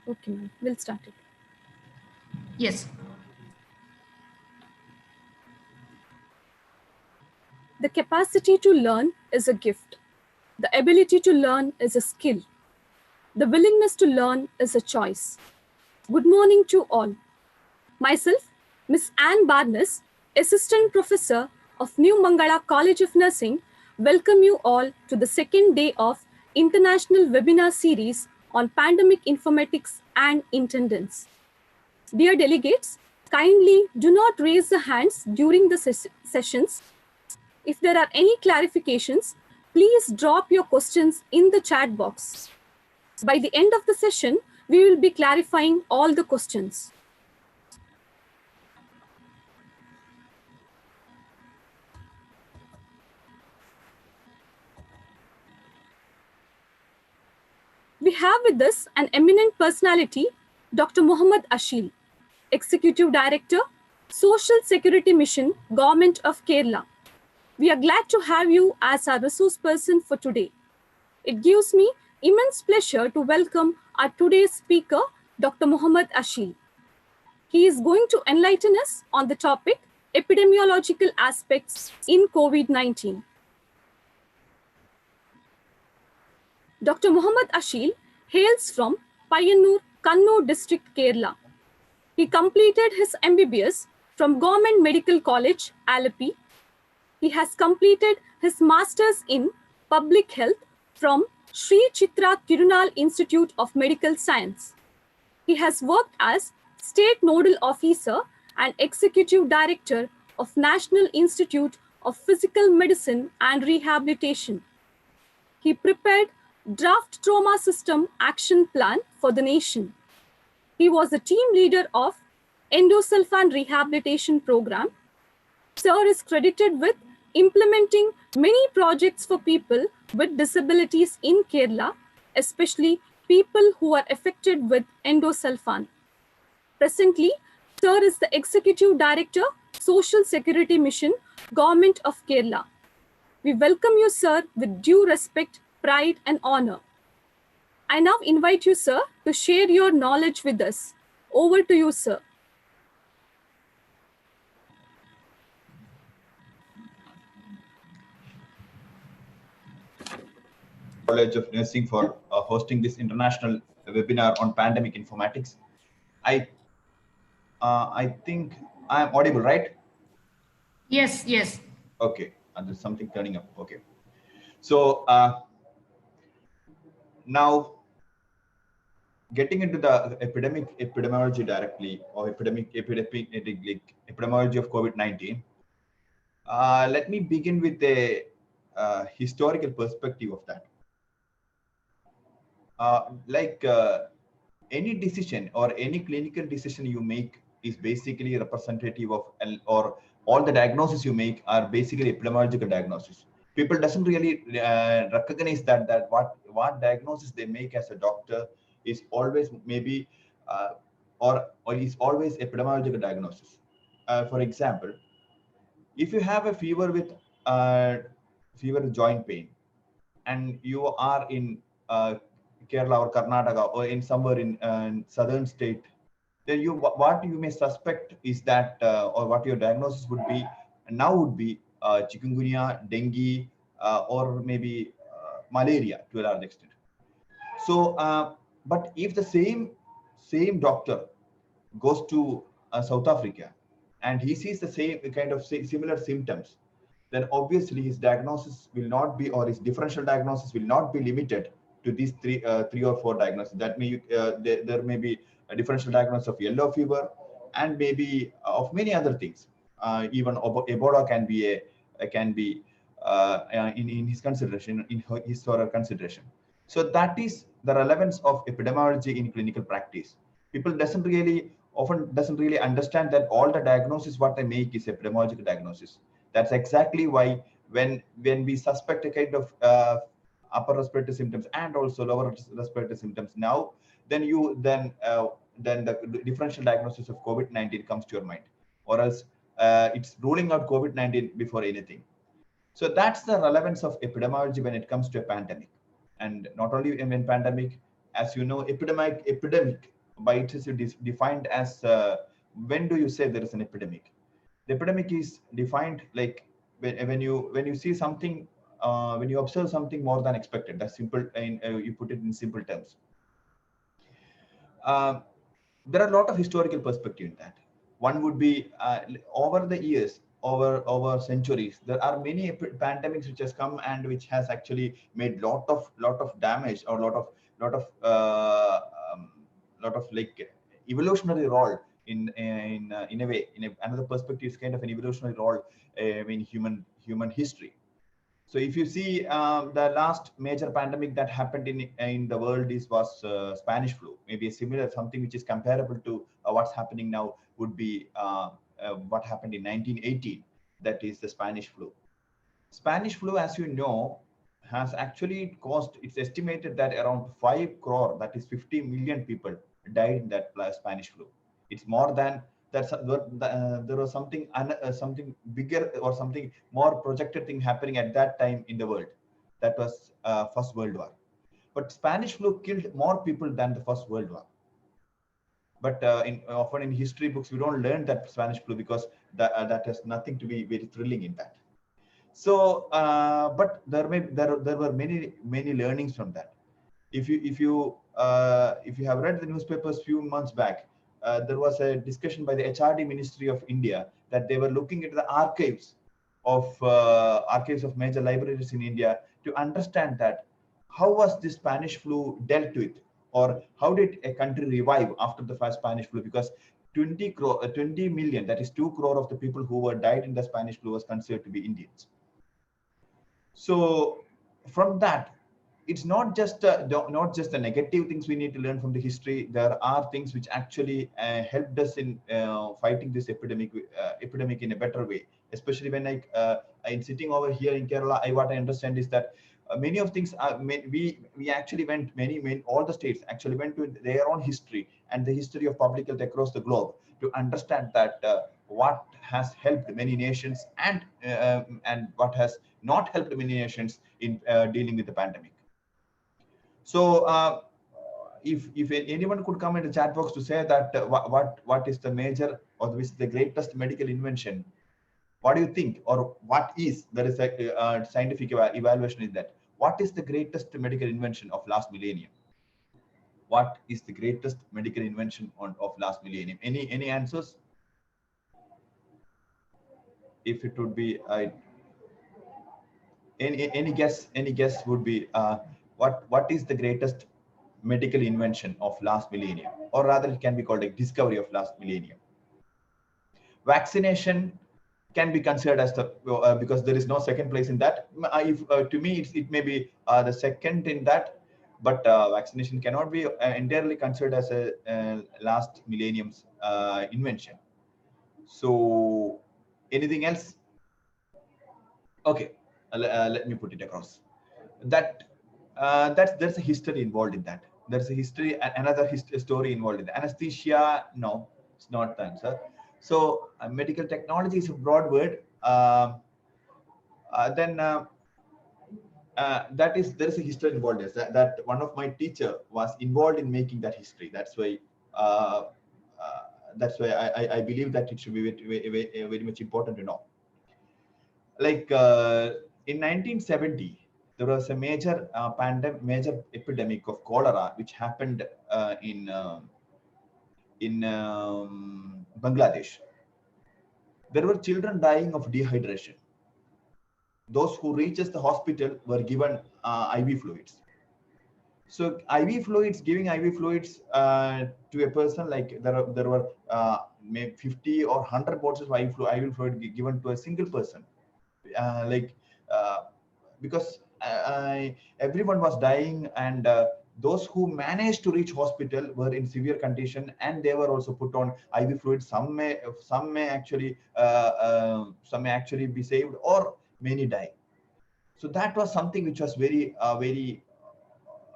Okay, ma'am. We'll start it. Yes. The capacity to learn is a gift. The ability to learn is a skill. The willingness to learn is a choice. Good morning to all. Myself, Miss Anne Barnes, Assistant Professor of New Mangala College of Nursing, welcome you all to the second day of International Webinar Series on Pandemic Informatics and Intendance. Dear delegates, kindly do not raise the hands during the sessions. If there are any clarifications, please drop your questions in the chat box. By the end of the session, we will be clarifying all the questions. We have with us an eminent personality, Dr. Muhammad Ashil, Executive Director, Social Security Mission, Government of Kerala. We are glad to have you as our resource person for today. It gives me immense pleasure to welcome our today's speaker, Dr. Muhammad Ashil. He is going to enlighten us on the topic epidemiological aspects in COVID-19. Dr. Muhammad Ashil hails from Payyanur, Kannur district, Kerala. He completed his MBBS from Government Medical College, Alleppey. He has completed his Masters in Public Health from Sri Chitra Tirunal Institute of Medical Science. He has worked as State Nodal Officer and Executive Director of National Institute of Physical Medicine and Rehabilitation. He prepared draft trauma system action plan for the nation. He was the team leader of endosulfan rehabilitation program. Sir is credited with implementing many projects for people with disabilities in Kerala, especially people who are affected with endosulfan. Presently, Sir is the Executive Director, Social Security Mission, Government of Kerala. We welcome you, sir, with due respect, pride, and honor. I now invite you, sir, to share your knowledge with us. Over to you, sir. College of Nursing for hosting this international webinar on pandemic informatics. I think I am audible, right? Yes, yes. Okay, and there's something turning up. Okay, so now getting into the epidemiology directly, or epidemiology of COVID-19. Let me begin with a historical perspective of that. Any decision or any clinical decision you make is basically representative of, or all the diagnoses you make are basically epidemiological diagnosis. People doesn't really recognize that what diagnosis they make as a doctor is always maybe or is always epidemiological diagnosis. For example, if you have a fever with fever joint pain, and you are in Kerala or Karnataka or in somewhere in southern state, then what you may suspect is that or what your diagnosis would be now would be chikungunya, dengue, or maybe malaria to a large extent. So, but if the same doctor goes to South Africa and he sees the same kind of similar symptoms, then obviously his diagnosis will not be, or his differential diagnosis will not be limited to these three or four diagnoses. That may there may be a differential diagnosis of yellow fever, and maybe of many other things. Even Ebola can be in his consideration, in his or her consideration. So that is the relevance of epidemiology in clinical practice. People often doesn't really understand that all the diagnosis what they make is epidemiological diagnosis. That's exactly why when we suspect a kind of upper respiratory symptoms and also lower respiratory symptoms now, then the differential diagnosis of COVID-19 comes to your mind, or else it's ruling out COVID-19 before anything. So that's the relevance of epidemiology when it comes to a pandemic. And not only in pandemic, as you know, epidemic by itself is defined as when do you say there is an epidemic? The epidemic is defined like when you see something, when you observe something more than expected. That's simple, and you put it in simple terms. Uh, there are a lot of historical perspective in that. One would be over the years, over centuries, there are many pandemics which has come and which has actually made lot of damage, or um, lot of like evolutionary role in a way. Another perspective is kind of an evolutionary role in human history. So if you see the last major pandemic that happened in the world was Spanish flu. Maybe a similar something which is comparable to what's happening now would be what happened in 1918. That is the Spanish flu. Spanish flu, as you know, has actually caused. It's estimated that around 5 crore, that is 50 million people, died in that Spanish flu. It's more than that's there was something bigger or something more projected thing happening at that time in the world. That was First World War. But Spanish flu killed more people than the First World War. But often in history books we don't learn that Spanish flu, because that has nothing to be very thrilling in that. So, but there were many learnings from that. If you have read the newspapers few months back, there was a discussion by the HRD Ministry of India that they were looking into the archives of major libraries in India to understand that how was this Spanish flu dealt with, or how did a country revive after the first Spanish flu, because 20 million, that is 2 crore of the people who were died in the Spanish flu was considered to be Indians. So from that, it's not just the negative things we need to learn from the history. There are things which actually helped us in fighting this epidemic in a better way. Especially when I'm sitting over here in Kerala, what I understand is that many of things we actually went many all the states actually went to their own history and the history of public health across the globe to understand that what has helped many nations and what has not helped many nations in dealing with the pandemic. So if anyone could come in the chat box to say that what is the major or which is the greatest medical invention, what do you think, or what is there is a scientific evaluation in that? What is the greatest medical invention of last millennium? What is the greatest medical invention of last millennium? Any answers? If it would be any guess would be what is the greatest medical invention of last millennium, or rather it can be called a discovery of last millennium. Vaccination can be considered as the because there is no second place in that. If to me it may be the second in that, but vaccination cannot be entirely considered as a last millennium's invention. So anything else? Okay, let me put it across. That there's a history involved in that. There's a history, another story involved in that. Anesthesia, no, it's not the answer. So medical technology is a broad word. Then that is there is a history involved in that one of my teacher was involved in making that history. Uh, that's why I believe that it should be very much important to know. Like in 1970, there was a major epidemic of cholera which happened in Bangladesh. There were children dying of dehydration. Those who reaches the hospital were given IV fluids. So giving IV fluids to a person, like there were maybe 50 or 100 bottles of IV fluid given to a single person. Like because everyone was dying, and those who managed to reach hospital were in severe condition, and they were also put on IV fluid. Some may actually be saved, or many die. So that was something which was very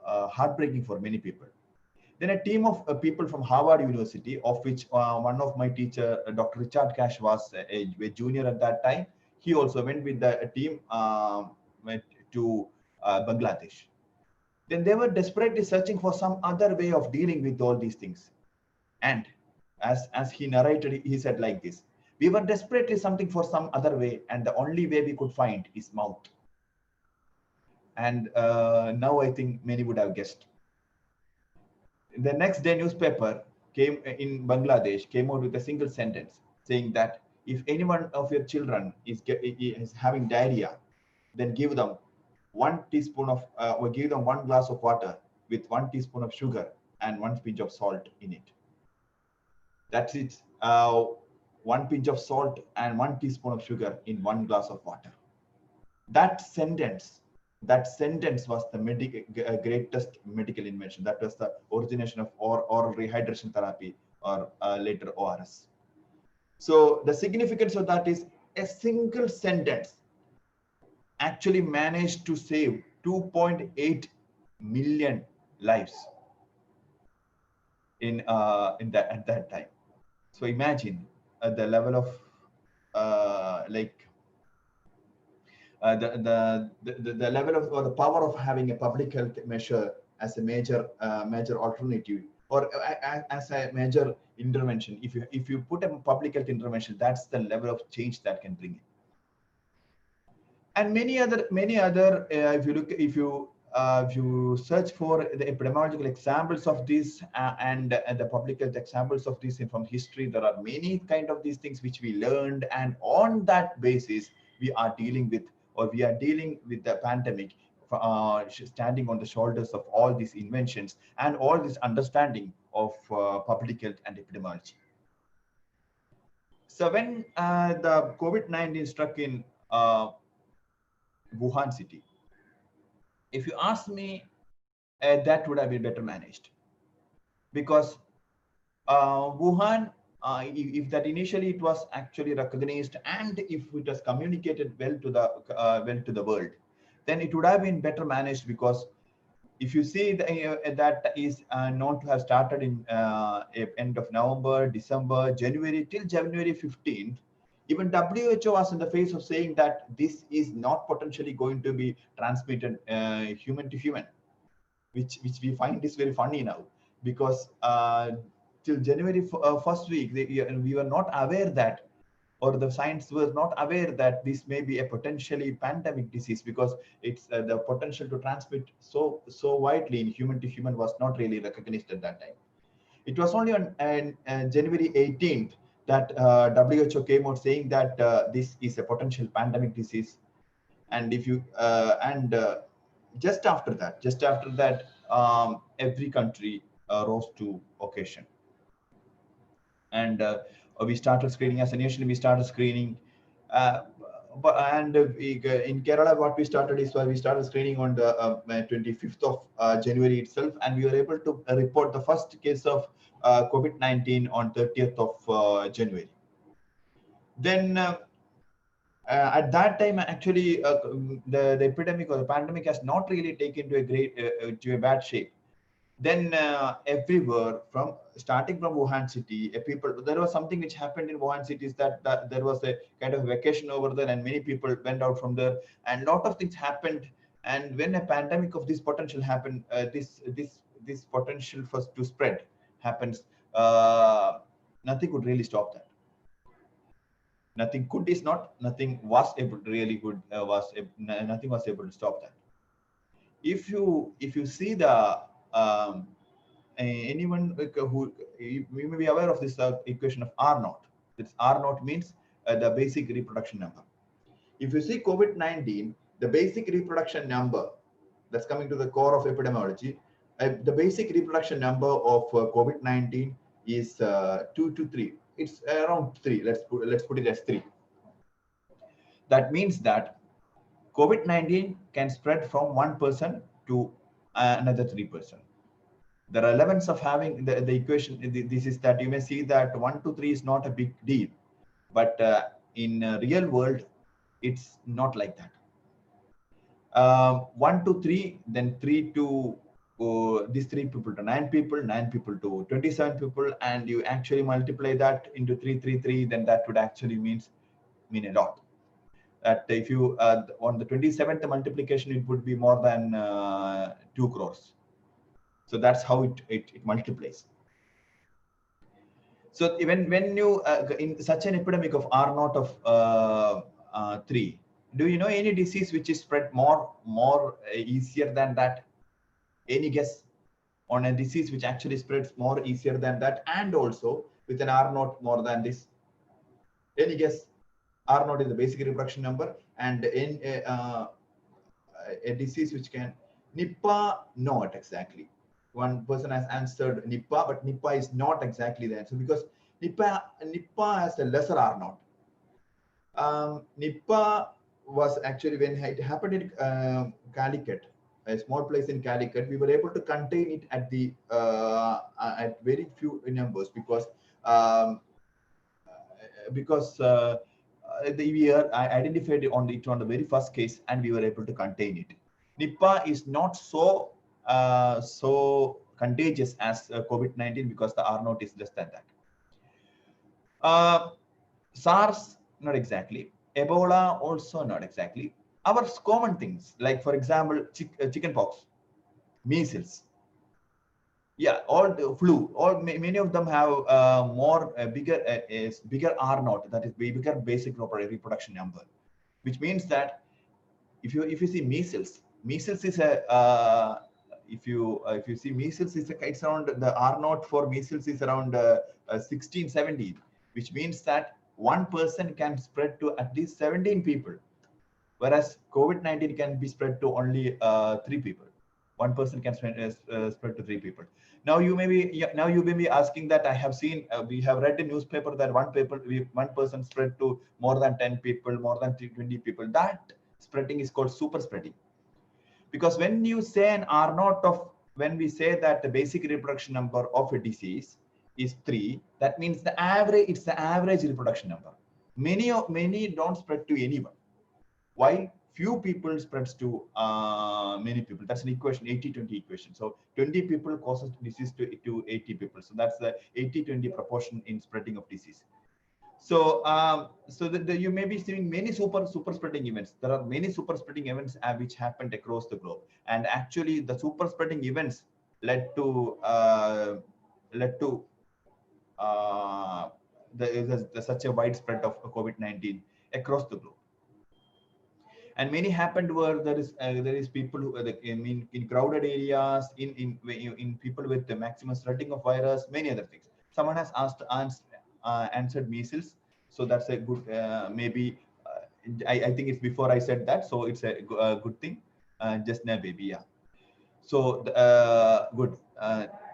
heartbreaking for many people. Then a team of people from Harvard University, of which one of my teacher, Dr. Richard Cash, was a junior at that time. He also went with the team went to Bangladesh. Then they were desperately searching for some other way of dealing with all these things. And as he narrated, he said like this: we were desperately something for some other way, and the only way we could find is mouth. And now I think many would have guessed. The next day, newspaper came in Bangladesh came out with a single sentence saying that if any one of your children is having diarrhea, then give them 1 teaspoon of or give them 1 glass of water with 1 teaspoon of sugar and 1 pinch of salt in it. That's it. 1 pinch of salt and 1 teaspoon of sugar in 1 glass of water. That sentence, that sentence was the greatest medical invention. That was the origination of oral rehydration therapy, or later ORS. So the significance of that is a single sentence actually managed to save 2.8 million lives in that at that time. So imagine the level of like the level of, or the power of having a public health measure as a major alternative, or as a major intervention. If you put a public health intervention, that's the level of change that can bring in. And many other if you search for the epidemiological examples of this, and the public health examples of this from history, there are many kind of these things which we learned, and on that basis we are dealing with, the pandemic, standing on the shoulders of all these inventions and all this understanding of public health and epidemiology. So when the COVID-19 struck in Wuhan city, if you ask me, that would have been better managed, because Wuhan, if that initially it was actually recognized, and if it was communicated well to the world, then it would have been better managed. Because if you see that is known to have started in end of November, December, January, till January 15th. Even WHO was in the face of saying that this is not potentially going to be transmitted human to human, which we find is very funny now, because till January first week, we were not aware that, or the science was not aware that this may be a potentially pandemic disease, because it's the potential to transmit so widely in human to human was not really recognized at that time. It was only on January 18th that WHO came out saying that this is a potential pandemic disease. And if you just after that, every country rose to occasion, and we started screening. As a nation, we started screening. Uh, in Kerala, what we started is, we started screening on the 25th of January itself, and we were able to report the first case of COVID-19 on 30th of January. Then at that time, actually, the epidemic or the pandemic has not really taken to a bad shape. Then everywhere, from starting from Wuhan city, there was something which happened in Wuhan city, is that there was a kind of vacation over there, and many people went out from there, and a lot of things happened. And when a pandemic of this potential happened, this potential for to spread happens, nothing could really stop that. Nothing could is not, nothing was able to really good nothing was able to stop that. If you see the anyone who, you may be aware of this equation of R naught. This R naught means the basic reproduction number. If you see COVID-19, the basic reproduction number, that's coming to the core of epidemiology, the basic reproduction number of COVID-19 is 2 to 3. It's around 3. Let's put it as 3. That means that COVID-19 can spread from one person to another 3%. The relevance of having the equation, this is that you may see that 1 to 3 is not a big deal, but in real world, it's not like that. 1 to 3, then 3 to these 3 people to 9 people, 9 people to 27 people, and you actually multiply that into 333, then that would actually mean a lot. That if you on the 27th multiplication, it would be more than 2 crores. So that's how it multiplies. So when you in such an epidemic of R naught of 3, do you know any disease which is spread more easier than that? Any guess on a disease which actually spreads more easier than that, and also with an R naught more than this? Any guess? R naught is the basic reproduction number, and in a disease which can Nipah, not exactly. One person has answered Nipah, but Nipah is not exactly the answer, because Nipah has a lesser R naught. Nipah was actually, when it happened in Calicut, a small place in Calicut, we were able to contain it at the at very few numbers, because um, we are identified on the very first case, and we were able to contain it. Nipah is not so contagious as COVID-19, because the R naught is less than that. SARS, not exactly. Ebola, also not exactly. Our common things, like for example, chicken pox, measles, yeah, all the flu, many of them have bigger R naught, that is bigger basic reproduction number, which means that if you see measles is a if you see measles is it's around, the R naught for measles is around 16, 17, which means that one person can spread to at least 17 people, whereas COVID-19 can be spread to only 3 people. One person can spread to 3 people. Now you may be asking that I have seen, we have read in newspaper that one person spread to more than 10 people, more than 20 people. That spreading is called super spreading. Because when you say an R naught of, when we say that the basic reproduction number of a disease is 3, that means it's the average reproduction number. Many don't spread to anyone, while few people spreads to many people. That's an equation, 80-20 equation. So 20 people causes disease to 80 people. So that's the 80-20 proportion in spreading of disease. So you may be seeing many super spreading events. There are many super spreading events which happened across the globe, and actually the super spreading events led to such a widespread of COVID-19 across the globe. And many happened where there is people who, I mean, in crowded areas, in people with the maximum spreading of virus, many other things. Someone has answered measles, so that's a good maybe. I think it's before I said that, so it's a good thing. Just now, baby, yeah. So good.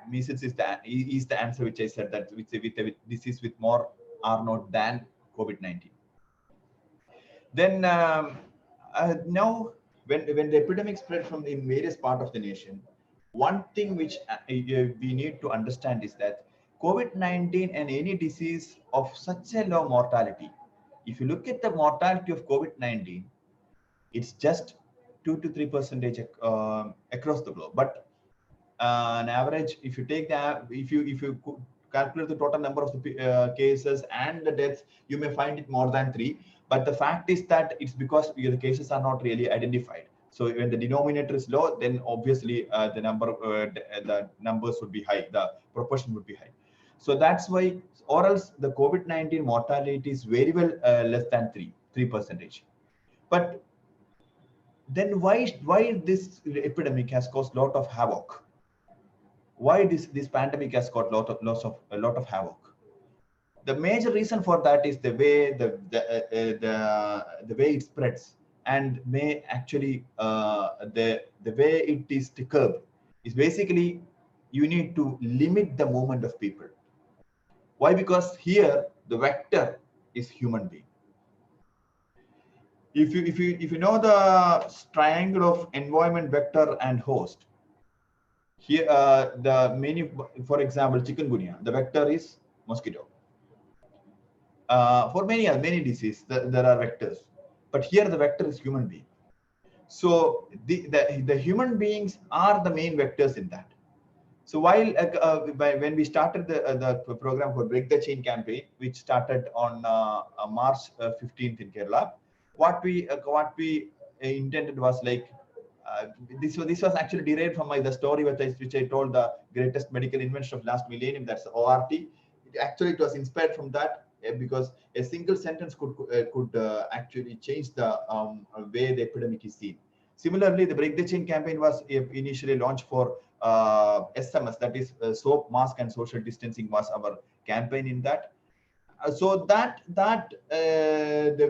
Measles is the answer which I said, that with disease with more R naught than COVID-19. Then now, when the epidemic spread from in various parts of the nation, one thing which we need to understand is that COVID-19 and any disease of such a low mortality, if you look at the mortality of COVID-19, it's just 2 to 3% across the globe. But an average, if you take if you calculate the total number of the cases and the deaths, you may find it more than 3. But the fact is that it's because the cases are not really identified. So when the denominator is low, then obviously the numbers would be high, the proportion would be high. So that's why, or else the COVID-19 mortality is very well less than 3%. But then why this epidemic has caused a lot of havoc? Why this pandemic has got a lot of havoc? The major reason for that is the way the way it spreads, and may actually the way it is curbed is basically you need to limit the movement of people. Why? Because here the vector is human being. If you know the triangle of environment, vector, and host, here for example, chikungunya, the vector is mosquito. For many diseases, there are vectors, but here the vector is human being. So the human beings are the main vectors in that. So while when we started the program for Break the Chain campaign, which started on March 15th in Kerala, what we intended was like this was actually derived from the story which I told, the greatest medical invention of last millennium. That's ORT. It actually it was inspired from that, because a single sentence could actually change the way the epidemic is seen. Similarly, the Break the Chain campaign was initially launched for SMS, that is soap, mask, and social distancing was our campaign in that. So the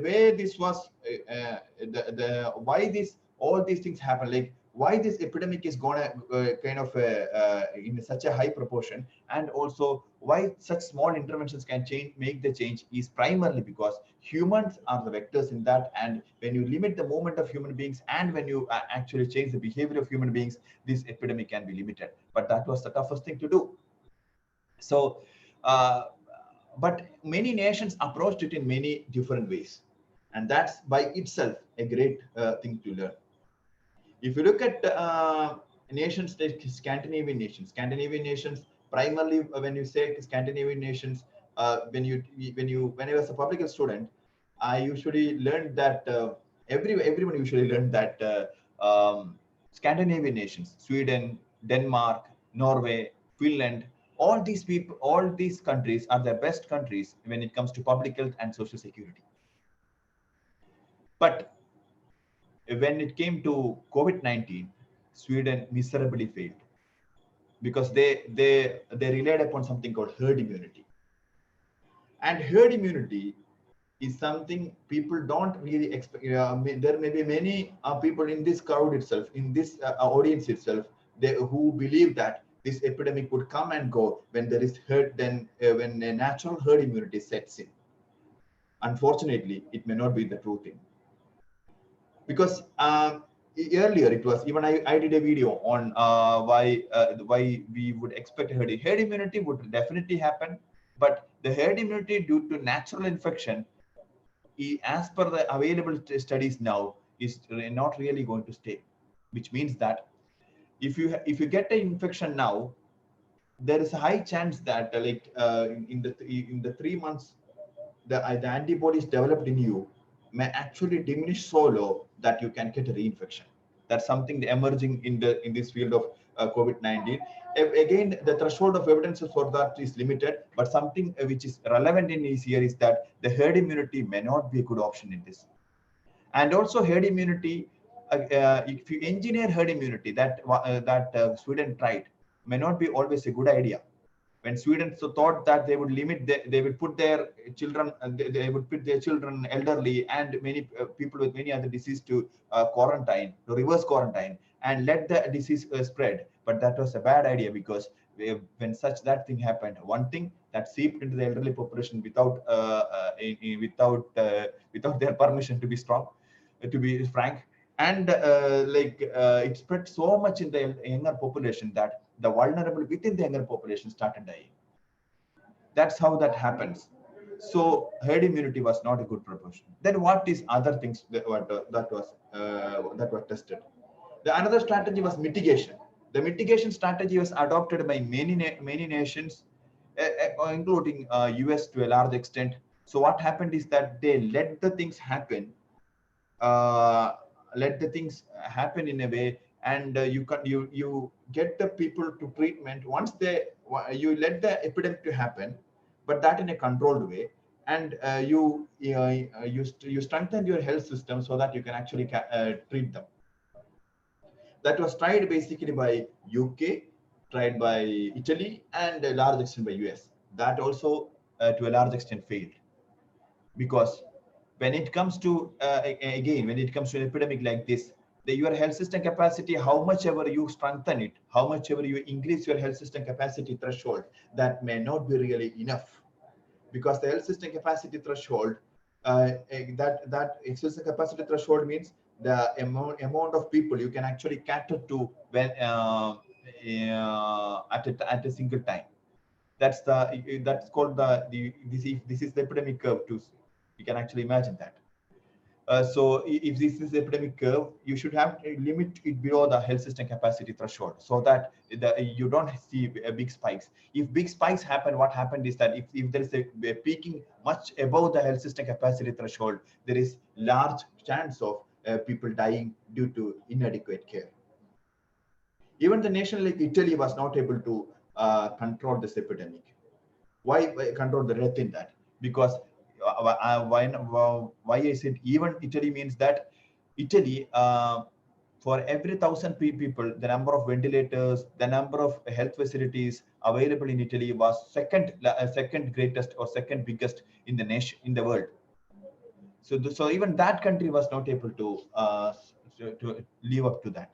way this was the why this all these things happen, like why this epidemic is gonna kind of in such a high proportion, and also why such small interventions can make the change, is primarily because humans are the vectors in that. And when you limit the movement of human beings, and when you actually change the behavior of human beings, this epidemic can be limited. But that was the toughest thing to do. So but many nations approached it in many different ways, and that's by itself a great thing to learn. If you look at nations like Scandinavian nations, primarily when you say Scandinavian nations, when I was a public health student, I usually learned that everyone usually learned that Scandinavian nations, Sweden, Denmark, Norway, Finland, all these countries are the best countries when it comes to public health and social security. But when it came to COVID-19, Sweden miserably failed, because they relied upon something called herd immunity. And herd immunity is something people don't really expect. There may be many people in this crowd itself, in this audience itself, who believe that this epidemic would come and go when there is when a natural herd immunity sets in. Unfortunately, it may not be the true thing, because earlier it was, even I did a video on why we would expect herd immunity would definitely happen. But the herd immunity due to natural infection, as per the available studies now, is not really going to stay. Which means that if you get an infection now, there is a high chance that in the 3 months, the antibodies developed in you may actually diminish so low that you can get a reinfection. That's something emerging in this field of COVID-19. Again, the threshold of evidence for that is limited, but something which is relevant in this here is that the herd immunity may not be a good option in this. And also herd immunity, if you engineer herd immunity, that Sweden tried, may not be always a good idea. When Sweden thought that they would limit, they would put their children, they would put their children, elderly, and many people with many other diseases to quarantine, to reverse quarantine, and let the disease spread. But that was a bad idea, because when that thing happened, one thing that seeped into the elderly population without their permission, to be strong, to be frank, and it spread so much in the younger population that the vulnerable within the younger population started dying. That's how that happens. So herd immunity was not a good proportion. Then what is other things that were tested? The another strategy was mitigation. The mitigation strategy was adopted by many nations, including US to a large extent. So what happened is that they uh, let the things happen in a way, and you get the people to treatment once you let the epidemic to happen, but that in a controlled way. And you strengthen your health system so that you can actually treat them. That was tried basically by UK, tried by Italy, and a large extent by US. That also to a large extent failed, because when it comes to again, when it comes to an epidemic like this, your health system capacity, how much ever you strengthen it, how much ever you increase your health system capacity threshold, that may not be really enough. Because the health system capacity threshold, that health system capacity threshold means the amount of people you can actually cater to when at a single time. That's called this is the epidemic curve too. You can actually imagine that. So if this is the epidemic curve, you should have to limit it below the health system capacity threshold, so that you don't see big spikes. If big spikes happen, what happened is that if there is a peaking much above the health system capacity threshold, there is large chance of people dying due to inadequate care. Even the nation like Italy was not able to control this epidemic. Why control the death in that? Because why I said even Italy means that Italy, for every 1,000 people, the number of ventilators, the number of health facilities available in Italy was second greatest or second biggest in the nation, in the world. So even that country was not able to live up to that.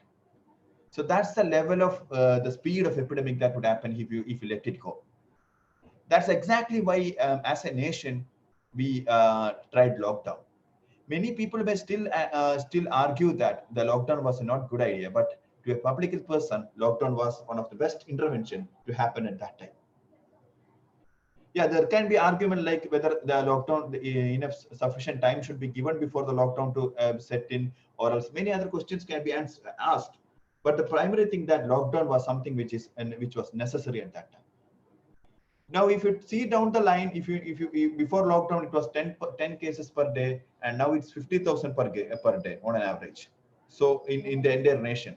So that's the level of the speed of epidemic that would happen if you let it go. That's exactly why, as a nation, we tried lockdown. Many people may still argue that the lockdown was a not good idea, but to a public health person, lockdown was one of the best intervention to happen at that time. Yeah, there can be argument like whether the lockdown, enough sufficient time should be given before the lockdown to set in, or else many other questions can be asked. But the primary thing that lockdown was something which was necessary at that time. Now, if you see down the line, if you before lockdown it was 10 cases per day, and now it's 50,000 per day on an average. So in the entire nation.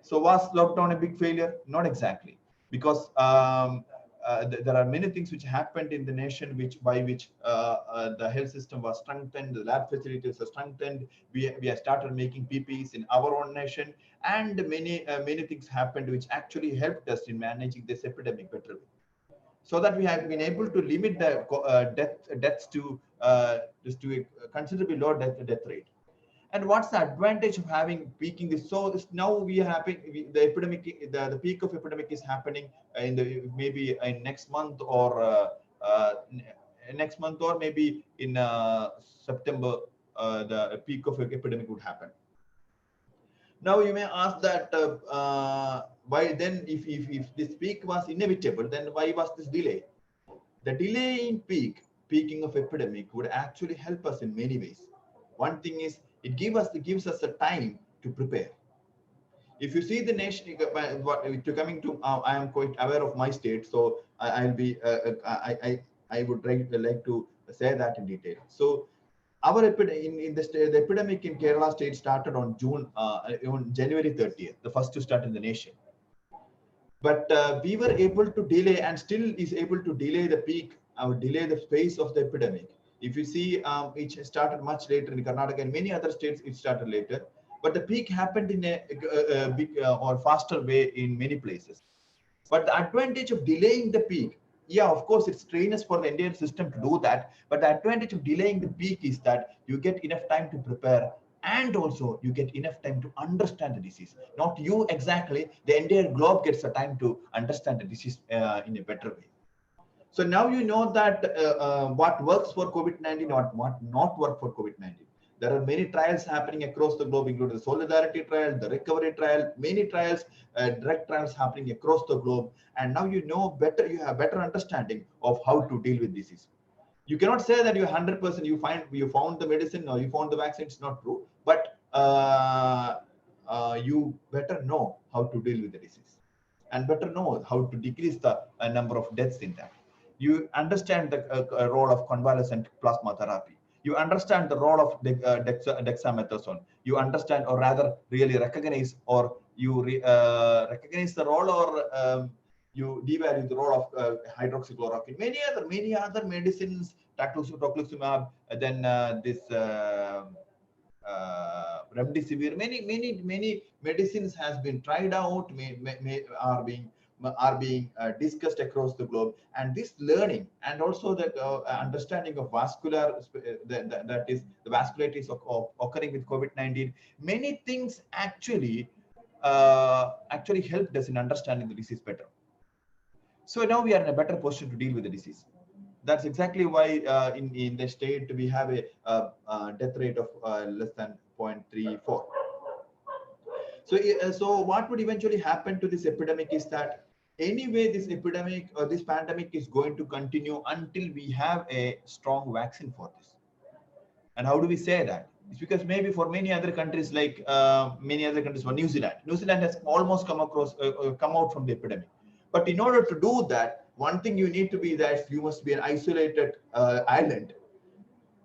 So was lockdown a big failure? Not exactly, because there are many things which happened in the nation which the health system was strengthened, the lab facilities are strengthened. We have started making PPEs in our own nation, and many things happened which actually helped us in managing this epidemic better, so that we have been able to limit the deaths to just to a considerably low death rate. And what's the advantage of having peaking this? So now we are having the epidemic, the peak of epidemic is happening in the maybe in next month, or next month, or maybe in September, the peak of epidemic would happen. Now you may ask that why then, if this peak was inevitable, then why was this delay? The delay in peaking of epidemic would actually help us in many ways. One thing is it gives us a time to prepare. If you see the nation, to coming to, I am quite aware of my state, so I'll be I would like to say that in detail. So our in the epidemic in Kerala state started on January 30th, the first to start in the nation. But we were able to delay, and still is able to delay the peak, delay the phase of the epidemic. If you see, it started much later in Karnataka and many other states, it started later. But the peak happened in a big or faster way in many places. But the advantage of delaying the peak, yeah, of course, it's strenuous for the entire system to do that. But the advantage of delaying the peak is that you get enough time to prepare, and also you get enough time to understand the disease. Not you exactly, the entire globe gets a time to understand the disease in a better way. So now you know that what works for COVID-19, what not work for COVID-19. There are many trials happening across the globe, including the solidarity trial, the recovery trial, many trials, direct trials happening across the globe. And now you know better, you have better understanding of how to deal with disease. You cannot say that you 100% you found the medicine or you found the vaccine. It's not true, but you better know how to deal with the disease, and better know how to decrease the number of deaths in that. You understand the role of convalescent plasma therapy. You understand the role of dexamethasone. You understand, or rather, really recognize, or you recognize the role, or you devalue the role of hydroxychloroquine. Many other medicines, tocilizumab, then this. Remdesivir, many medicines has been tried out, are being discussed across the globe, and this learning, and also the understanding of vascular, that is the vascularities of occurring with COVID-19. Many things actually helped us in understanding the disease better. So now we are in a better position to deal with the disease. That's exactly why in the state we have a death rate of less than 0.34. So what would eventually happen to this epidemic is that anyway this epidemic or this pandemic is going to continue until we have a strong vaccine for this. And how do we say that? It's because maybe for many other countries, like many other countries, for New Zealand has almost come out from the epidemic. But in order to do that, one thing you need to be that you must be an isolated island,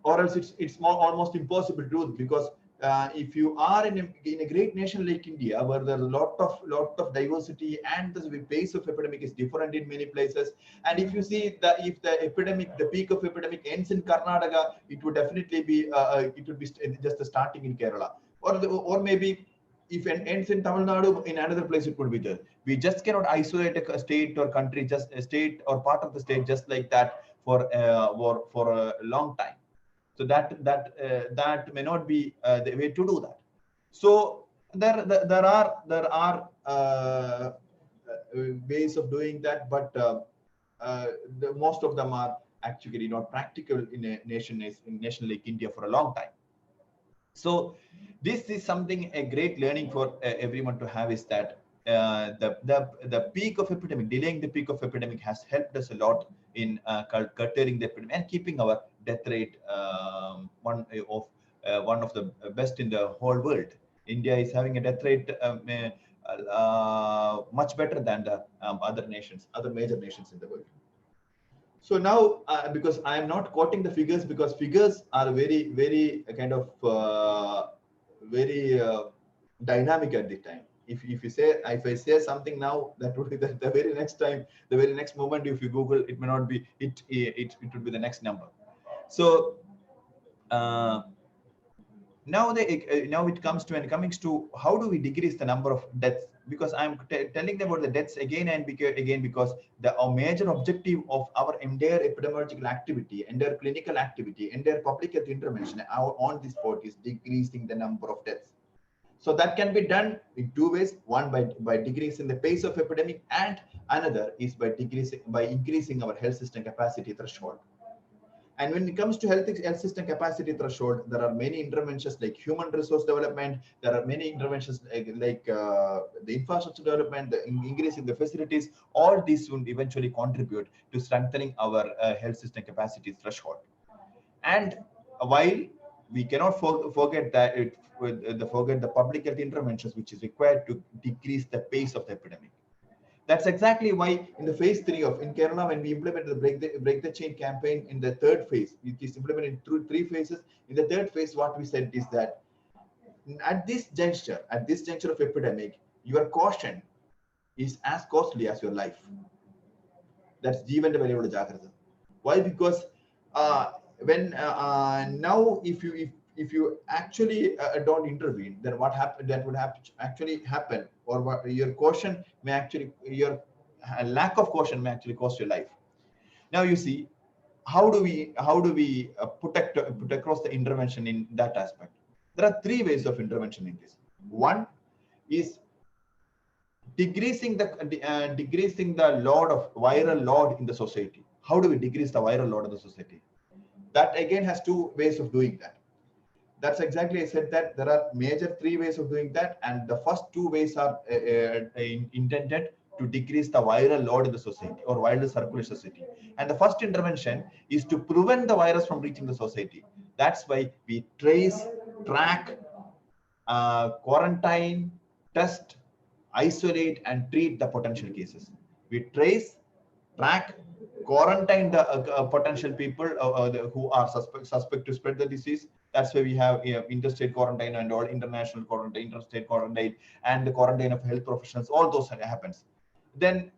or else it's almost impossible to do, because if you are in a great nation like India, where there's a lot of diversity and the pace of epidemic is different in many places, and if you see if the peak of epidemic ends in Karnataka, it would definitely be just starting in Kerala, or maybe if it ends in Tamil Nadu, in another place it could be there. We just cannot isolate a state or country, just a state or part of the state, just like that for a long time. So that may not be the way to do that. So there are ways of doing that, but most of them are actually not practical in a nation like India for a long time. So this is something, a great learning for everyone to have, is that the peak of epidemic, delaying the peak of epidemic has helped us a lot in curtailing the epidemic and keeping our death rate one of the best in the whole world. India is having a death rate much better than the other major nations in the world. So now, because I am not quoting the figures, because figures are very kind of very dynamic at this time. If I say something now, that would be the very next time, the very next moment. If you Google, it may not be it would be the next number. So now it comes to how do we decrease the number of deaths, because I'm telling them about the deaths again and again, because our major objective of our entire epidemiological activity, entire clinical activity, entire public health intervention on this spot is decreasing the number of deaths. So that can be done in two ways: one by decreasing the pace of epidemic, and another is by increasing our health system capacity threshold. And when it comes to health system capacity threshold, there are many interventions like human resource development. There are many interventions like the infrastructure development, the increasing the facilities. All these will eventually contribute to strengthening our health system capacity threshold. And while we cannot forget the public health interventions, which is required to decrease the pace of the epidemic. That's exactly why in the phase 3 in Kerala, when we implemented the break the chain campaign in the third phase, it is implemented through 3 phases. In the third phase, what we said is that at this juncture of epidemic, your caution is as costly as your life. That's Jeevan Jagrata. Why? Because when now if you actually don't intervene, then what happen? That would actually happen, or what, your caution may actually, your lack of caution may actually cost your life. Now you see, how do we put across the intervention in that aspect? There are 3 ways of intervention in this. One is decreasing the load of viral load in the society. How do we decrease the viral load in the society? That again has 2 ways of doing that. That's exactly, I said that there are major 3 ways of doing that, and the first 2 ways are intended to decrease the viral load in the society or viral circulation society. And the first intervention is to prevent the virus from reaching the society. That's why we trace, track, quarantine, test, isolate, and treat the potential cases. We trace, track, quarantine the potential people who are suspect to spread the disease. That's why we have interstate quarantine and all, international quarantine, interstate quarantine, and the quarantine of health professionals. All those happens. Then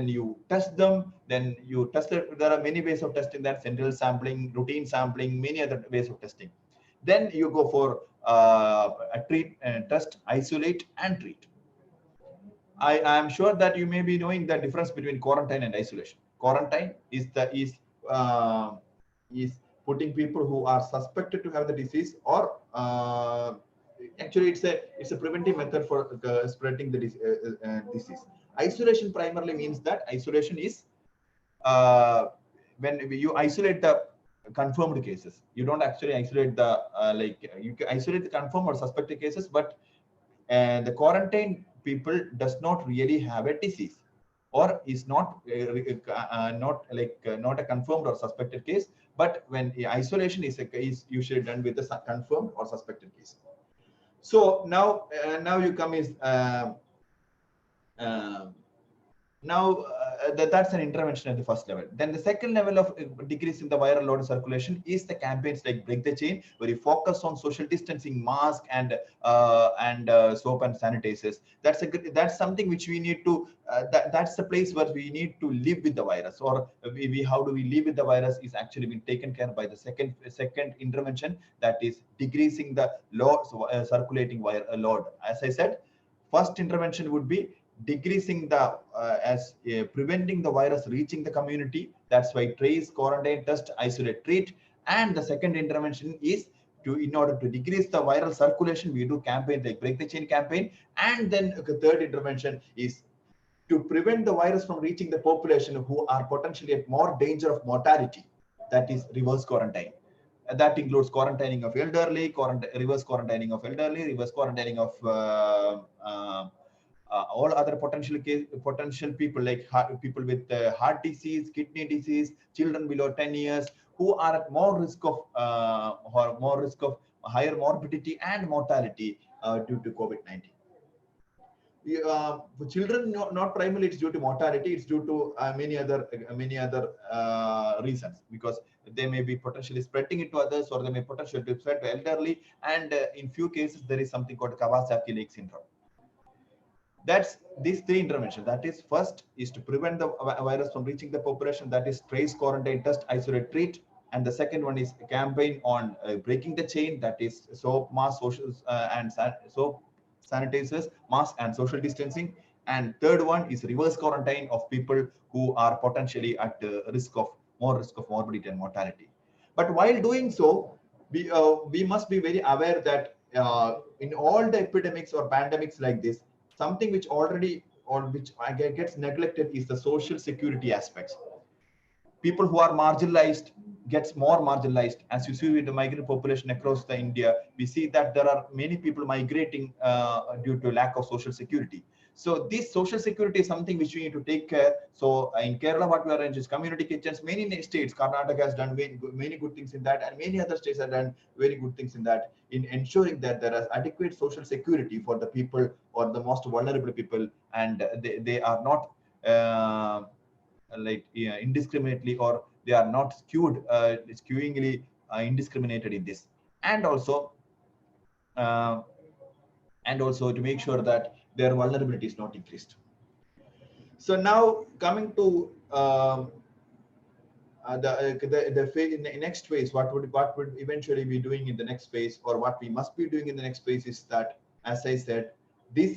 you test them. Then you test it. There are many ways of testing that: central sampling, routine sampling, many other ways of testing. Then you go for a treat, test, isolate, and treat. I am sure that you may be knowing the difference between quarantine and isolation. Quarantine is putting people who are suspected to have the disease, or actually it's a preventive method for spreading the disease. Isolation primarily means that isolation is when you isolate the confirmed cases. You don't actually isolate the you can isolate the confirmed or suspected cases, but the quarantine people does not really have a disease, or is not not a confirmed or suspected case. But when isolation is usually done with a confirmed or suspected case. So now you come is now that's an intervention at the first level. Then the second level of decreasing the viral load circulation is the campaigns like Break the Chain, where you focus on social distancing, mask, and soap and sanitizers. That's something which we need to. That's the place where we need to live with the virus, or how do we live with the virus is actually been taken care by the second intervention, that is decreasing the load, circulating viral load. As I said, first intervention would be decreasing the preventing the virus reaching the community. That's why trace, quarantine, test, isolate, treat. And the second intervention is to, in order to decrease the viral circulation, we do campaigns like Break the Chain campaign. And then the third intervention is to prevent the virus from reaching the population who are potentially at more danger of mortality. That is reverse quarantine. That includes quarantining of elderly, reverse quarantining of elderly, reverse quarantining of all other potential people, like people with heart disease, kidney disease, children below 10 years, who are at more risk of higher morbidity and mortality due to COVID-19. For children, not primarily it's due to mortality, it's due to many other reasons, because they may be potentially spreading it to others, or they may potentially spread to elderly, and in few cases there is something called Kawasaki-Lake syndrome. That's these three interventions. That is, first is to prevent the virus from reaching the population. That is trace, quarantine, test, isolate, treat. And the second one is a campaign on breaking the chain. That is soap, mask, social soap, sanitizers, mask, and social distancing. And third one is reverse quarantine of people who are potentially at more risk of morbidity and mortality. But while doing so, we must be very aware that in all the epidemics or pandemics like this, something which already, or which gets neglected, is the social security aspects. People who are marginalized gets more marginalized. As you see with the migrant population across the India, we see that there are many people migrating due to lack of social security. So this social security is something which we need to take care. So in Kerala, what we arrange is community kitchens. Many states, Karnataka has done many good things in that, and many other states have done very good things in that, in ensuring that there is adequate social security for the people, or the most vulnerable people, and they are not indiscriminately, or they are not skewingly indiscriminated in this. And also to make sure that their vulnerability is not increased. So now coming to the next phase, what would eventually be doing in the next phase, or what we must be doing in the next phase, is that, as I said, this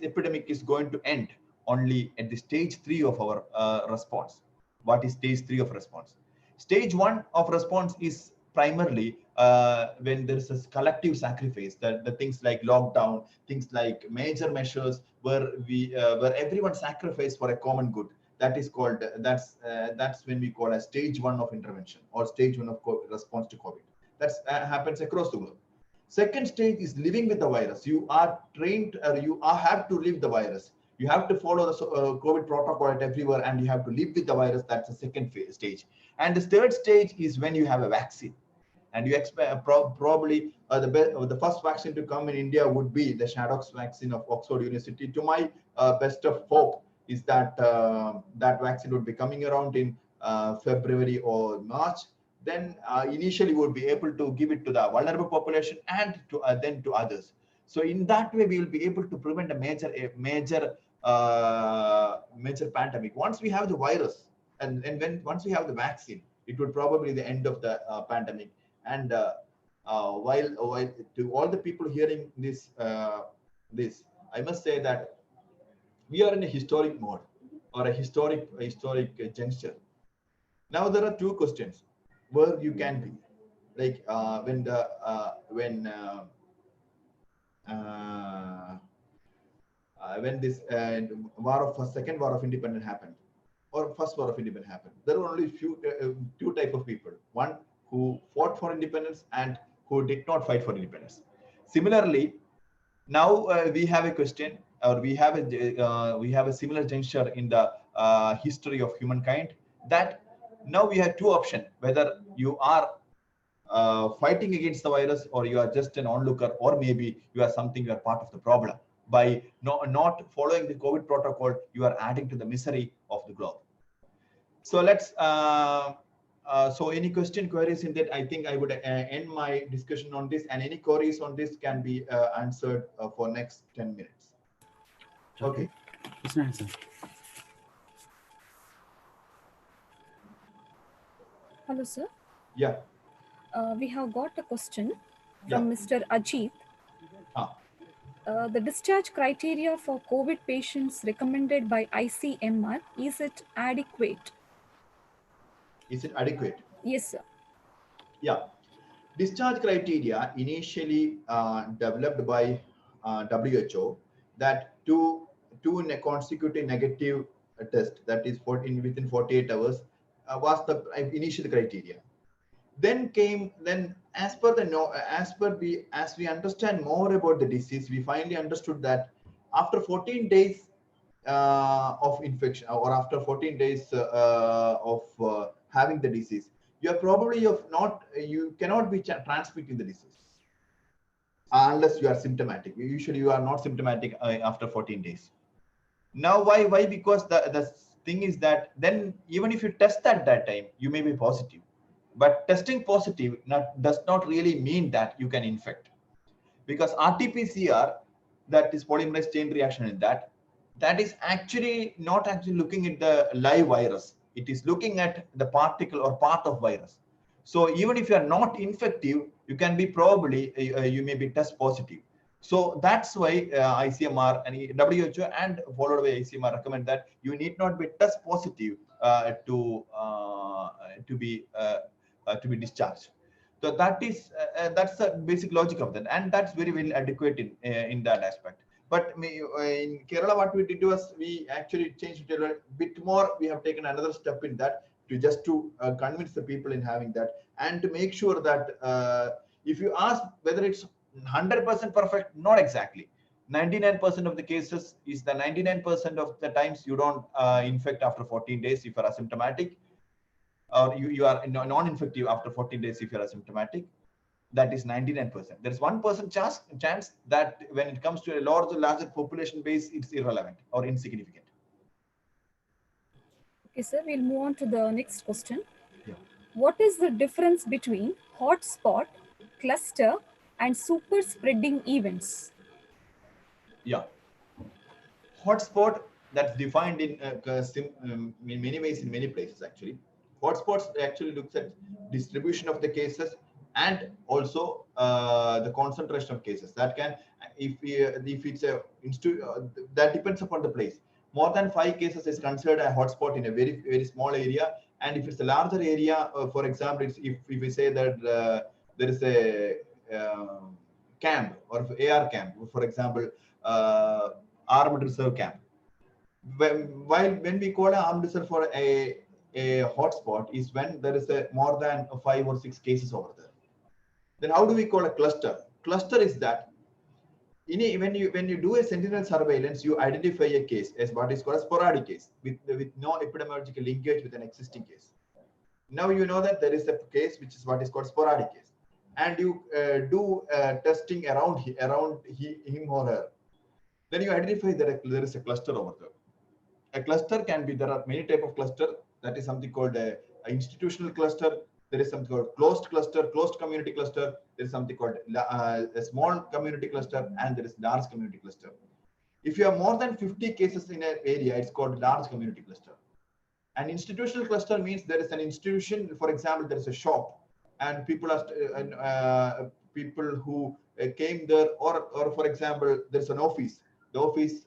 epidemic is going to end only at the stage 3 of our response. What is stage 3 of response? Stage 1 of response is primarily when there is a collective sacrifice, the things like lockdown, things like major measures where everyone sacrificed for a common good. That is called, that's when we call as stage 1 of intervention, or stage 1 of response to COVID. That happens across the globe. Second stage is living with the virus. You are trained, or have to live the virus. You have to follow the COVID protocol at everywhere, and you have to live with the virus. That's the second stage. And the third stage is when you have a vaccine. And you expect probably the first vaccine to come in India would be the Shadox vaccine of Oxford University. To my best of hope is that that vaccine would be coming around in February or March. Then initially we would be able to give it to the vulnerable population, and then to others. So in that way, we will be able to prevent a major pandemic. Once we have the virus, and once we have the vaccine, it would probably be the end of the pandemic. And while to all the people hearing this, I must say that we are in a historic mode, or a historic juncture. Now there are two questions where you can be, like when this second war of independence happened, or first war of independence happened, there were only two type of people: one who fought for independence, and who did not fight for independence. Similarly, now we have a question, or we have a similar juncture in the history of humankind, that now we have two options: whether you are fighting against the virus, or you are just an onlooker, or maybe you are part of the problem. by not following the COVID protocol, you are adding to the misery of the globe. So let's, so any queries in that, I think I would end my discussion on this, and any queries on this can be answered for next 10 minutes. Okay. It's an answer. Hello, sir. Yeah. We have got a question from Mr. Ajit. The discharge criteria for COVID patients recommended by ICMR, is it adequate? Is it adequate? Yes, sir. Yeah. Discharge criteria initially developed by WHO, that two consecutive negative test, that is within 48 hours, was the initial criteria. Then as we understand more about the disease, we finally understood that after 14 days of infection, or after 14 days of having the disease, you are probably you cannot be transmitting the disease unless you are symptomatic. Usually you are not symptomatic after 14 days. Now why? Because the thing is that then even if you test at that time, you may be positive, but testing positive does not really mean that you can infect, because RT-PCR, that is polymerase chain reaction, in that is actually not actually looking at the live virus. It is looking at the particle or part of virus. So even if you are not infective, you can be probably you may be test positive. So that's why ICMR and WHO and followed by ICMR recommend that you need not be test positive to be discharged. So that's the basic logic of that, and that's very well adequate in that aspect. But in Kerala, what we did was we actually changed it a bit more. We have taken another step in that to convince the people in having that, and to make sure that if you ask whether it's 100% perfect, not exactly. 99% of the cases is the 99% of the times you don't infect after 14 days if you are asymptomatic, or you are non-infective after 14 days if you are asymptomatic. That is 99%. There is 1% chance that when it comes to a larger population base, it's irrelevant or insignificant. Okay, sir, we'll move on to the next question. Yeah. What is the difference between hotspot, cluster, and super spreading events? Yeah. Hotspot, that's defined in many ways in many places actually. Hotspots actually looks at distribution of the cases and also the concentration of cases. That can, if it's a that depends upon the place. More than 5 cases is considered a hotspot in a very small area, and if it's a larger area, for example, if we say that there is a camp or AR camp, for example, armed reserve camp. When we call an armed reserve for a hotspot is when there is a more than 5 or 6 cases over there. Then how do we call a cluster? Cluster is that when you do a sentinel surveillance, you identify a case as what is called a sporadic case with no epidemiological linkage with an existing case. Now you know that there is a case which is what is called sporadic case, and you do testing around him or her. Then you identify that there is a cluster over there. A cluster can be, there are many types of cluster. That is something called a institutional cluster. There is something called closed cluster, closed community cluster. There is something called a small community cluster, and there is large community cluster. If you have more than 50 cases in an area, it's called large community cluster. An institutional cluster means there is an institution. For example, there is a shop, and people are people who came there, or for example, there's an office. The office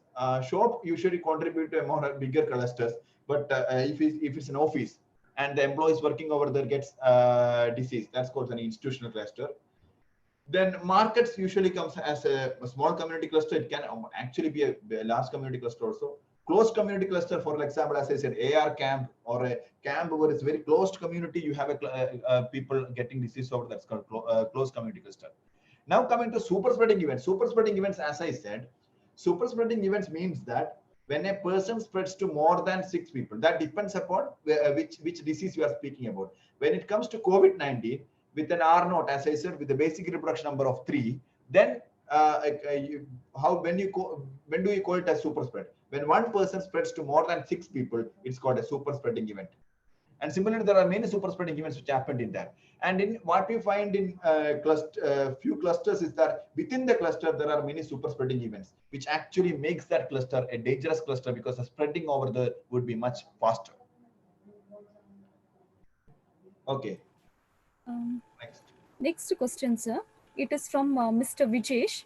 shop usually contribute to a more bigger clusters, but if it's an office and the employees working over there gets disease, that's called an institutional cluster. Then markets usually comes as a small community cluster. It can actually be a large community cluster also. Closed community cluster, for example, as I said, AR camp or a camp where it's very closed community, you have people getting disease over, that's called closed community cluster. Now coming to super spreading events. Super spreading events, as I said, super spreading events means that when a person spreads to more than 6 people, that depends upon which disease you are speaking about. When it comes to COVID-19, with an R0, as I said, with a basic reproduction number of 3, then when do you call it as super spread? When one person spreads to more than 6 people, it's called a super spreading event. And similarly, there are many super spreading events which happened in that. And in what we find in few clusters is that within the cluster, there are many super spreading events, which actually makes that cluster a dangerous cluster because the spreading over there would be much faster. Okay. Next question, sir. It is from Mr. Vijesh.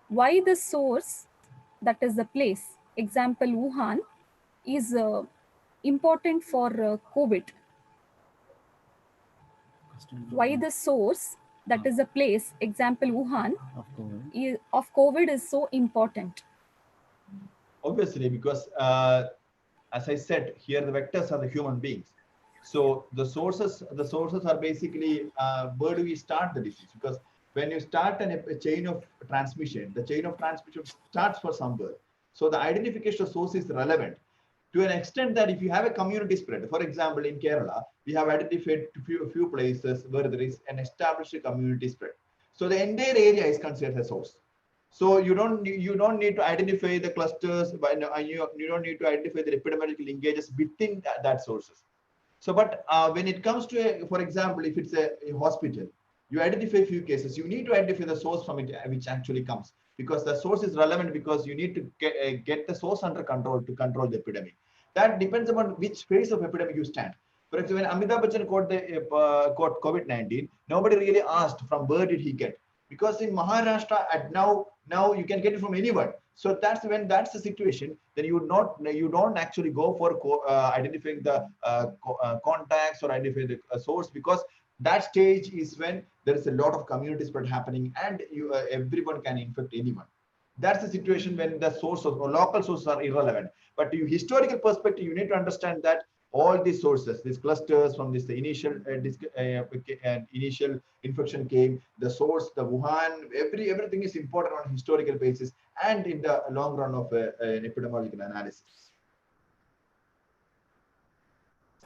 Why the source, that is the place, example Wuhan, is important for COVID? Why the source, that is the place, example Wuhan, of COVID is so important? Obviously, because as I said, here the vectors are the human beings. So the sources are basically where do we start the disease? Because when you start a chain of transmission, the chain of transmission starts for somewhere. So the identification of source is relevant to an extent that if you have a community spread, for example, in Kerala, we have identified a few places where there is an established community spread. So the entire area is considered a source. So you don't need to identify the clusters, but you don't need to identify the epidemiological linkages within that sources. So, but when it comes to, for example, if it's a hospital, you identify a few cases, you need to identify the source from it, which actually comes, because the source is relevant because you need to get the source under control to control the epidemic. That depends upon which phase of epidemic you stand. For example, when Amitabh Bachchan caught COVID-19, nobody really asked from where did he get, because in Maharashtra at now you can get it from anyone. So that's the situation. Then you don't actually go for identifying the contacts or identifying the source, because that stage is when there is a lot of community spread happening and everyone can infect anyone. That's the situation when the sources or local sources are irrelevant. But to historical perspective, you need to understand that all these sources, these clusters from this the initial infection came, the source, the Wuhan, everything is important on a historical basis and in the long run of an epidemiological analysis.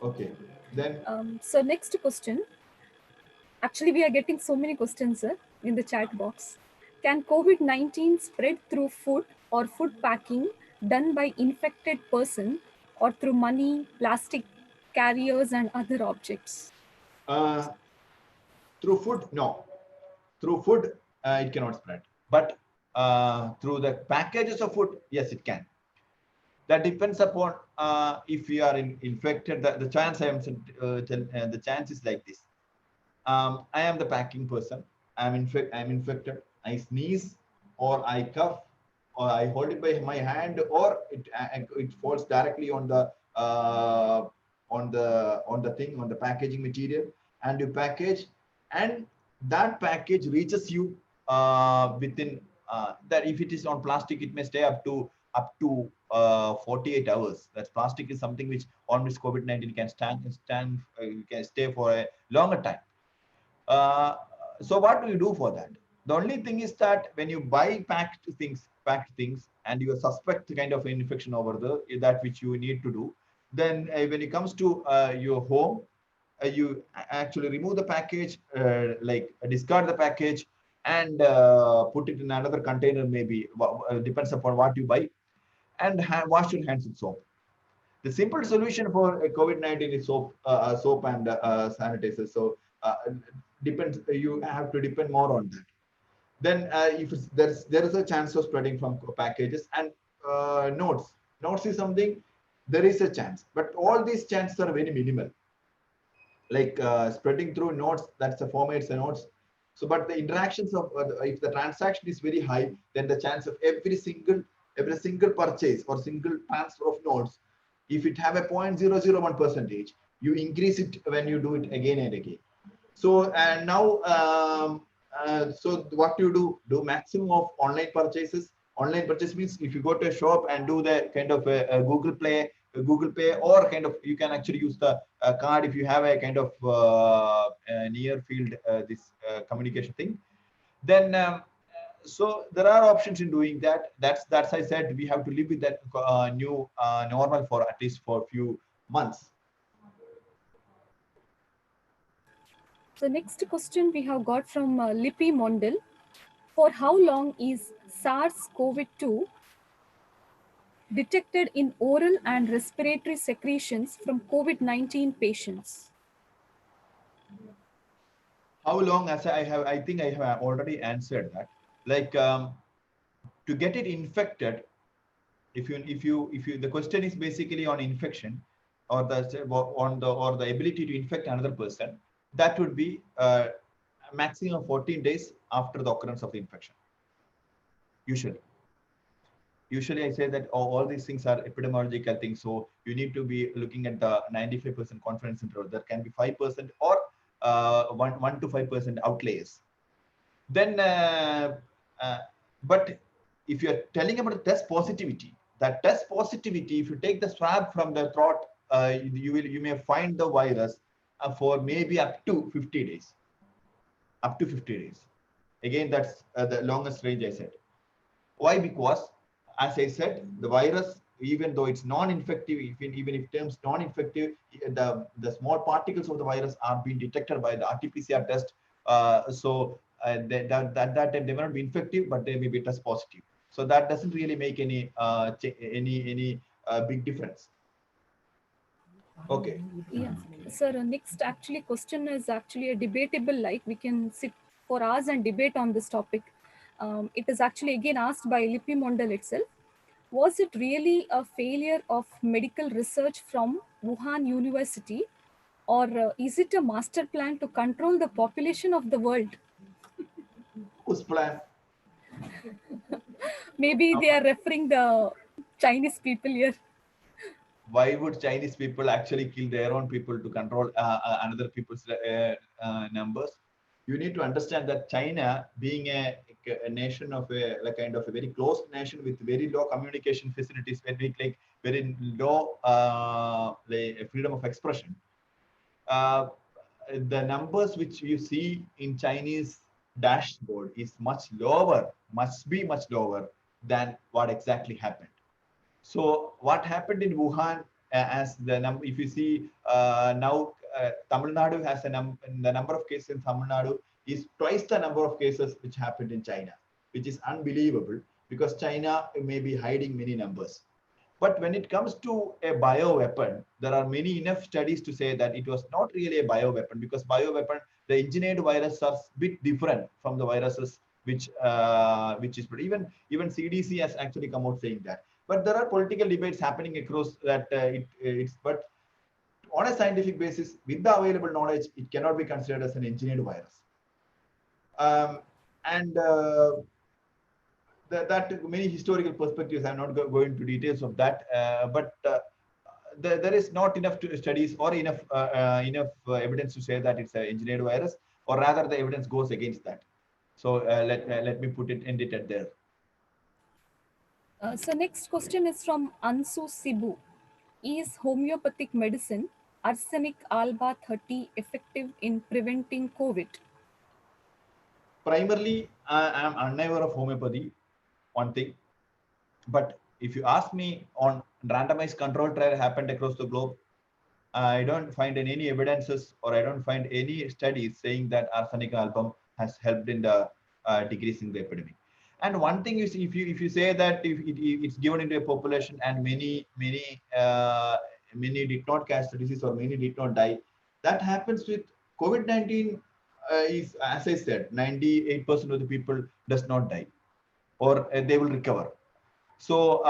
Okay, then. So next question. Actually, we are getting so many questions, sir, in the chat box. Can COVID-19 spread through food or food packing done by infected person or through money, plastic carriers and other objects? Through food, no. Through food, it cannot spread. But through the packages of food, yes, it can. That depends upon if we are infected. The chance the chance is like this. I am the packing person. I'm infected. I sneeze, or I cough, or I hold it by my hand, or it falls directly on the packaging material, and you package, and that package reaches you within that. If it is on plastic, it may stay up to 48 hours. That plastic is something which on which COVID-19 can can stay for a longer time. So what do you do for that? The only thing is that when you buy packed things, and you suspect the kind of infection over there, that which you need to do, then when it comes to your home, you actually remove the package, like discard the package, and put it in another container, maybe depends upon what you buy, and wash your hands with soap. The simple solution for COVID-19 is soap and sanitizer. So depends. You have to depend more on that. Then if there is a chance of spreading from packages and notes. Notes is something, there is a chance, but all these chances are very minimal. Like spreading through notes, that's the formates and notes. So, but the interactions of if the transaction is very high, then the chance of every single purchase or single transfer of notes, if it have a 0.001 percentage, you increase it when you do it again and again. So and now, so what you do maximum of online purchases. Online purchase means if you go to a shop and do the kind of a Google Pay, or kind of you can actually use the card if you have a kind of near field this communication thing. Then so there are options in doing that. That's I said we have to live with that new normal for at least for a few months. So next question we have got from Lippy Mondal. For how long is SARS-CoV-2 detected in oral and respiratory secretions from COVID-19 patients? How long? As I think I have already answered that. Like to get it infected, if you the question is basically on infection or the ability to infect another person, that would be a maximum of 14 days after the occurrence of the infection. Usually I say that all these things are epidemiological things, so you need to be looking at the 95% confidence interval. There can be 5% or 1 to 5% outliers. Then uh, but if you're telling about the test positivity, that test positivity, if you take the swab from the throat, you may find the virus for maybe up to 50 days. Up to 50 days. Again, that's the longest range I said. Why? Because, as I said, the virus, even though it's non-infective, even if terms non-infective, the small particles of the virus are being detected by the RT-PCR test. That time they may not be infective, but they may be test positive. So that doesn't really make any big difference. Okay. Yeah, sir. Next, actually, question is actually a debatable. Like we can sit for hours and debate on this topic. It is actually again asked by Lipi Mondal itself. Was it really a failure of medical research from Wuhan University, or is it a master plan to control the population of the world? Whose plan? Maybe they are referring the Chinese people here. Why would Chinese people actually kill their own people to control another people's numbers? You need to understand that China, being a nation of a kind of a very closed nation with very low communication facilities, very low freedom of expression, uh, the numbers which you see in Chinese dashboard is much lower, must be much lower than what exactly happened. So what happened in Wuhan, as the number, if you see now, Tamil Nadu has the number of cases in Tamil Nadu is twice the number of cases which happened in China, which is unbelievable because China may be hiding many numbers. But when it comes to a bioweapon, there are many enough studies to say that it was not really a bioweapon, because bioweapon, the engineered viruses are a bit different from the viruses which is, but even CDC has actually come out saying that. But there are political debates happening across that it's, but on a scientific basis, with the available knowledge, it cannot be considered as an engineered virus. And that many historical perspectives, I'm not going into details of that, but there is not enough studies or enough evidence to say that it's an engineered virus, or rather the evidence goes against that. So let me put it, end it at there. So next question is from Ansu Sibu. Is homeopathic medicine arsenic alba 30 effective in preventing COVID? Primarily, I am unaware of homeopathy, one thing. But if you ask me on randomized control trial happened across the globe, I don't find any evidences, or I don't find any studies saying that arsenic album has helped in the decreasing the epidemic. And one thing is, if you say that if it's given into a population and many did not catch the disease or many did not die, that happens with COVID-19. Is, as I said, 98% of the people does not die, or they will recover. So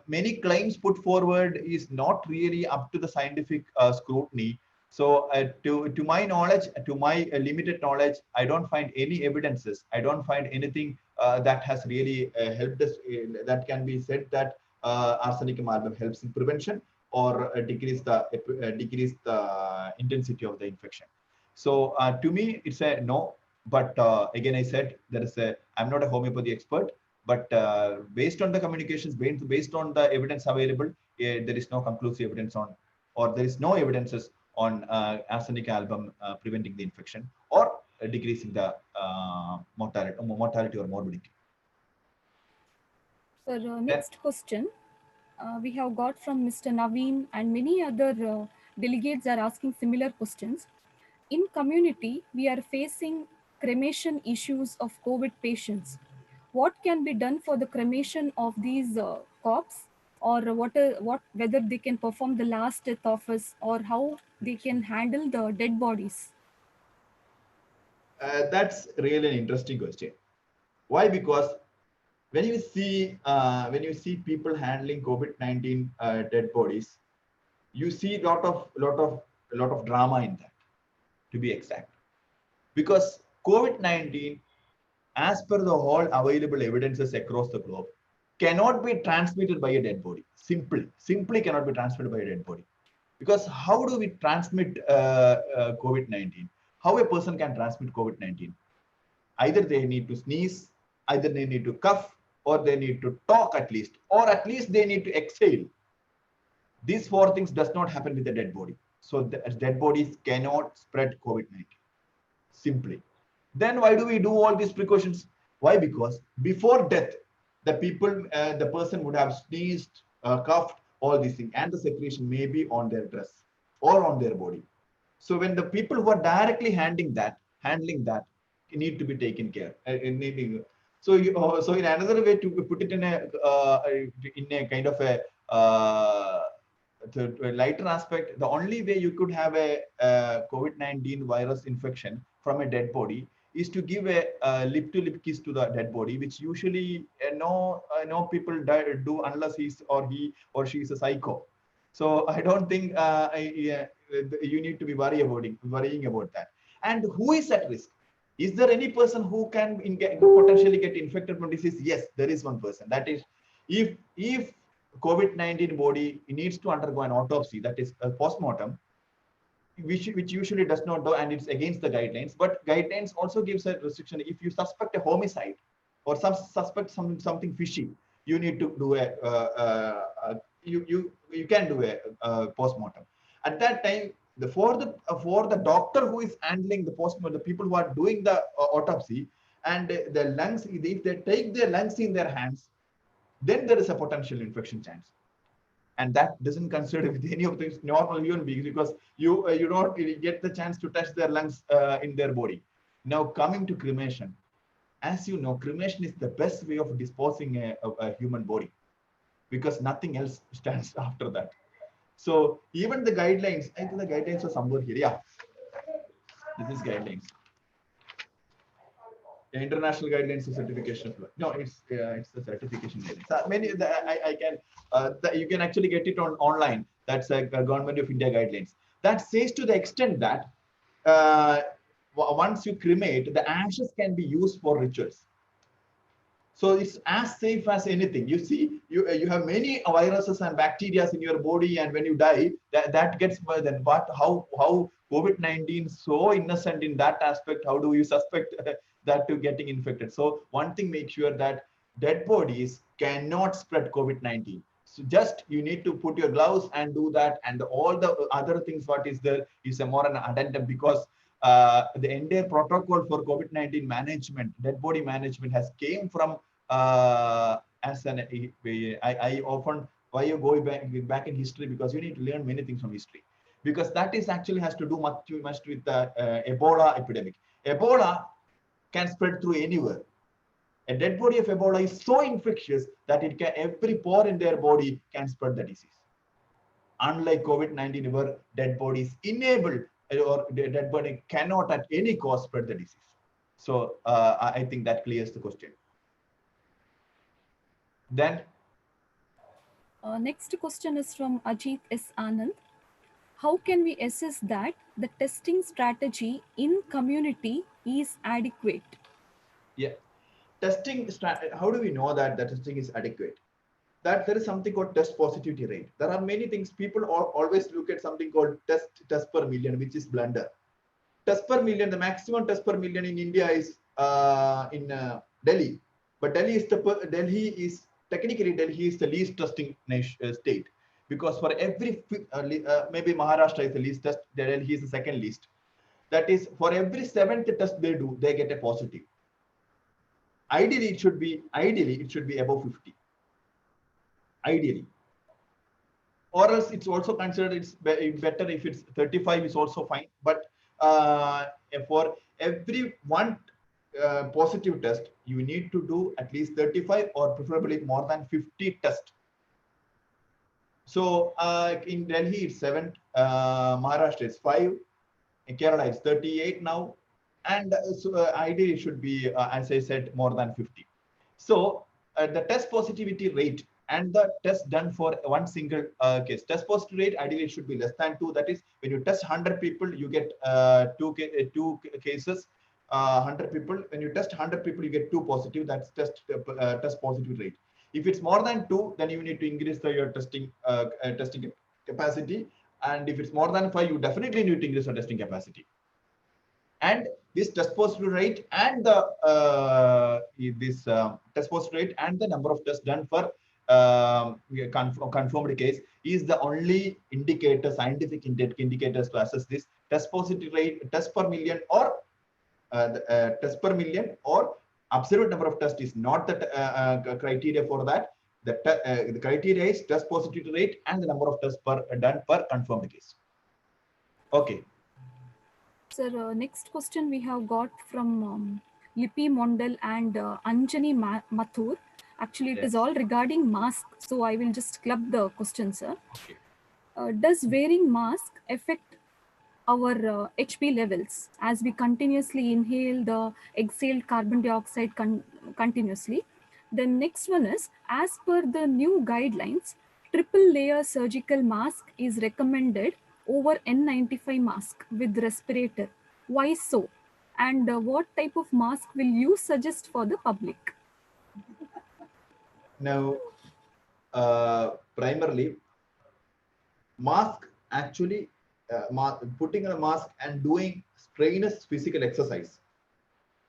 many claims put forward is not really up to the scientific scrutiny. So to my knowledge, to my limited knowledge, I don't find any evidences. I don't find anything that has really helped us. That can be said that arsenic amalgam helps in prevention or decrease the intensity of the infection. So to me, it's a no. But again, I said there is a. I'm not a homeopathy expert, but based on the communications, based on the evidence available, there is no conclusive evidence on, or there is no evidences on arsenic album preventing the infection or decreasing the mortality or morbidity. So Then, next question we have got from Mr. Naveen, and many other delegates are asking similar questions. In community, we are facing cremation issues of COVID patients. What can be done for the cremation of these corpses, or what whether they can perform the last death office, or how they can handle the dead bodies? That's really an interesting question. Why? Because when you see people handling COVID-19 dead bodies, you see lot of drama in that. To be exact, because COVID-19, as per the whole available evidences across the globe, cannot be transmitted by a dead body. Simply cannot be transmitted by a dead body. Because how do we transmit COVID-19? How a person can transmit COVID-19? Either they need to sneeze, either they need to cough, or they need to talk at least, or at least they need to exhale. These four things does not happen with a dead body. So the dead bodies cannot spread COVID-19. Simply. Then why do we do all these precautions? Why? Because before death, the person would have sneezed, coughed, all these things, and the secretion may be on their dress or on their body. So when the people who are directly handling that need to be taken care. So in another way to put it in a kind of a to a lighter aspect, the only way you could have a COVID-19 virus infection from a dead body is to give a lip-to-lip kiss to the dead body, which usually no people do unless he or she is a psycho. So I don't think you need to be worrying about that. And who is at risk? Is there any person who can potentially get infected from disease? Yes, there is one person. That is, if COVID-19 body needs to undergo an autopsy, that is a postmortem, which usually does not do, and it's against the guidelines. But guidelines also gives a restriction. If you suspect a homicide or suspect something fishy, you need to do you can do a postmortem. At that time, for the doctor who is handling the postmortem, the people who are doing the autopsy, and the lungs, if they take their lungs in their hands, then there is a potential infection chance. And that doesn't consider with any of these normal human beings, because you don't really get the chance to touch their lungs in their body. Now coming to cremation, as you know, cremation is the best way of disposing a human body, because nothing else stands after that. So even the guidelines, I think the guidelines are somewhere here. Yeah, this is guidelines. The international guidelines of certification of no, it's the certification guidelines. I can you can actually get it online. That's a government of India guidelines that says, to the extent that uh, once you cremate, the ashes can be used for rituals. So it's as safe as anything. You see, you have many viruses and bacteria in your body, and when you die, that gets burdened. But how COVID-19 so innocent in that aspect? How do you suspect that to getting infected? So one thing, make sure that dead bodies cannot spread COVID-19. So just you need to put your gloves and do that, and all the other things what is there is a more an addendum, because the entire protocol for COVID-19 management, dead body management, has came from as an I often, why you go back in history, because you need to learn many things from history, because that is actually has to do much with the Ebola epidemic. Ebola can spread through anywhere. A dead body of Ebola is so infectious that it can, every pore in their body can spread the disease. Unlike COVID-19, where dead bodies enabled, or dead body cannot at any cost spread the disease. So I think that clears the question. Then Next question is from Ajit S. Anand. How can we assess that the testing strategy in community is adequate? yeah, how do we know that the testing is adequate? That there is something called test positivity rate. There are many things. People always look at something called test per million, which is blunder. Test per million, the maximum test per million in India is in Delhi, but Delhi is technically Delhi is the least testing state, because for every maybe Maharashtra is the least test, Delhi is the second least. That is, for every seventh test they do, they get a positive. Ideally it should be above 50. Ideally, or else it's also considered it's better if it's 35 is also fine. But for every one positive test, you need to do at least 35 or preferably more than 50 tests. So in Delhi it's 7, Maharashtra is 5, in Kerala it's 38 now, and ideally it should be, as I said, more than 50. So the test positivity rate and the test done for one single case, test positivity rate ideally should be less than 2. That is, when you test 100 people, you get two cases. 100 people, when you test 100 people, you get 2 positive. That's test positive rate. If it's more than 2, then you need to increase your testing capacity. And if it's more than 5, you definitely need to increase the testing capacity. And this test positive rate and the test positive rate and the number of tests done for confirmed case is the only indicator, scientific indicators to assess this test positive rate, test per million, or test per million, or absolute number of tests is not the criteria for that. The criteria is test positivity rate and the number of tests done per confirmed case. Okay. Sir, next question we have got from Lipi Mondal and Anjani Mathur. Actually, it is all regarding mask. So I will just club the question, sir. Okay. Does wearing mask affect our HP levels as we continuously inhale the exhaled carbon dioxide continuously? The next one is, as per the new guidelines, triple layer surgical mask is recommended over N95 mask with respirator. Why so? And what type of mask will you suggest for the public? Now, primarily, mask actually, putting on a mask and doing strenuous physical exercise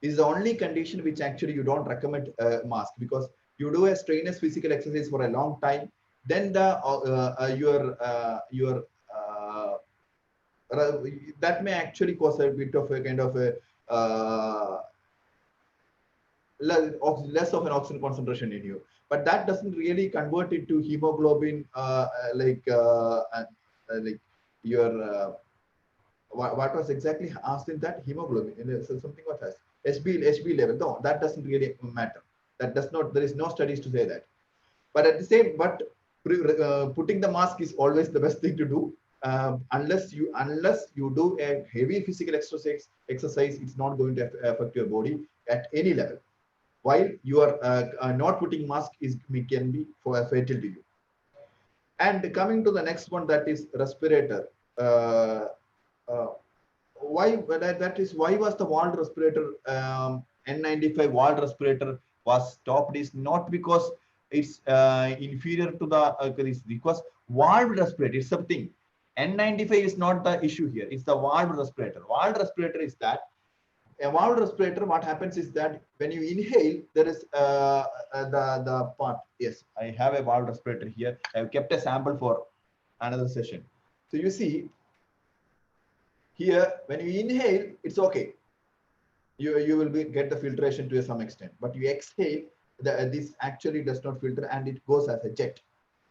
is the only condition which actually you don't recommend a mask, because you do a strenuous physical exercise for a long time, then that may actually cause a bit of a kind of a less of an oxygen concentration in you, but that doesn't really convert it to hemoglobin, like your what was exactly asked in that hemoglobin, something what has HB level. No, that doesn't really matter. That does not. There is no studies to say that. But at the same, putting the mask is always the best thing to do. Unless you do a heavy physical exercise, it's not going to affect your body at any level. While you are not putting mask can be fatal to you. And coming to the next one, that is respirator. Why was the walled respirator, N95 walled respirator was stopped? Is not because it's inferior to the because walled respirator is something. N95 is not the issue here. It's the walled respirator. Walled respirator is that a walled respirator. What happens is that when you inhale, there is the part. Yes, I have a walled respirator here. I've kept a sample for another session. So you see here, when you inhale, it's okay. You will get the filtration to some extent, but you exhale, this actually does not filter and it goes as a jet.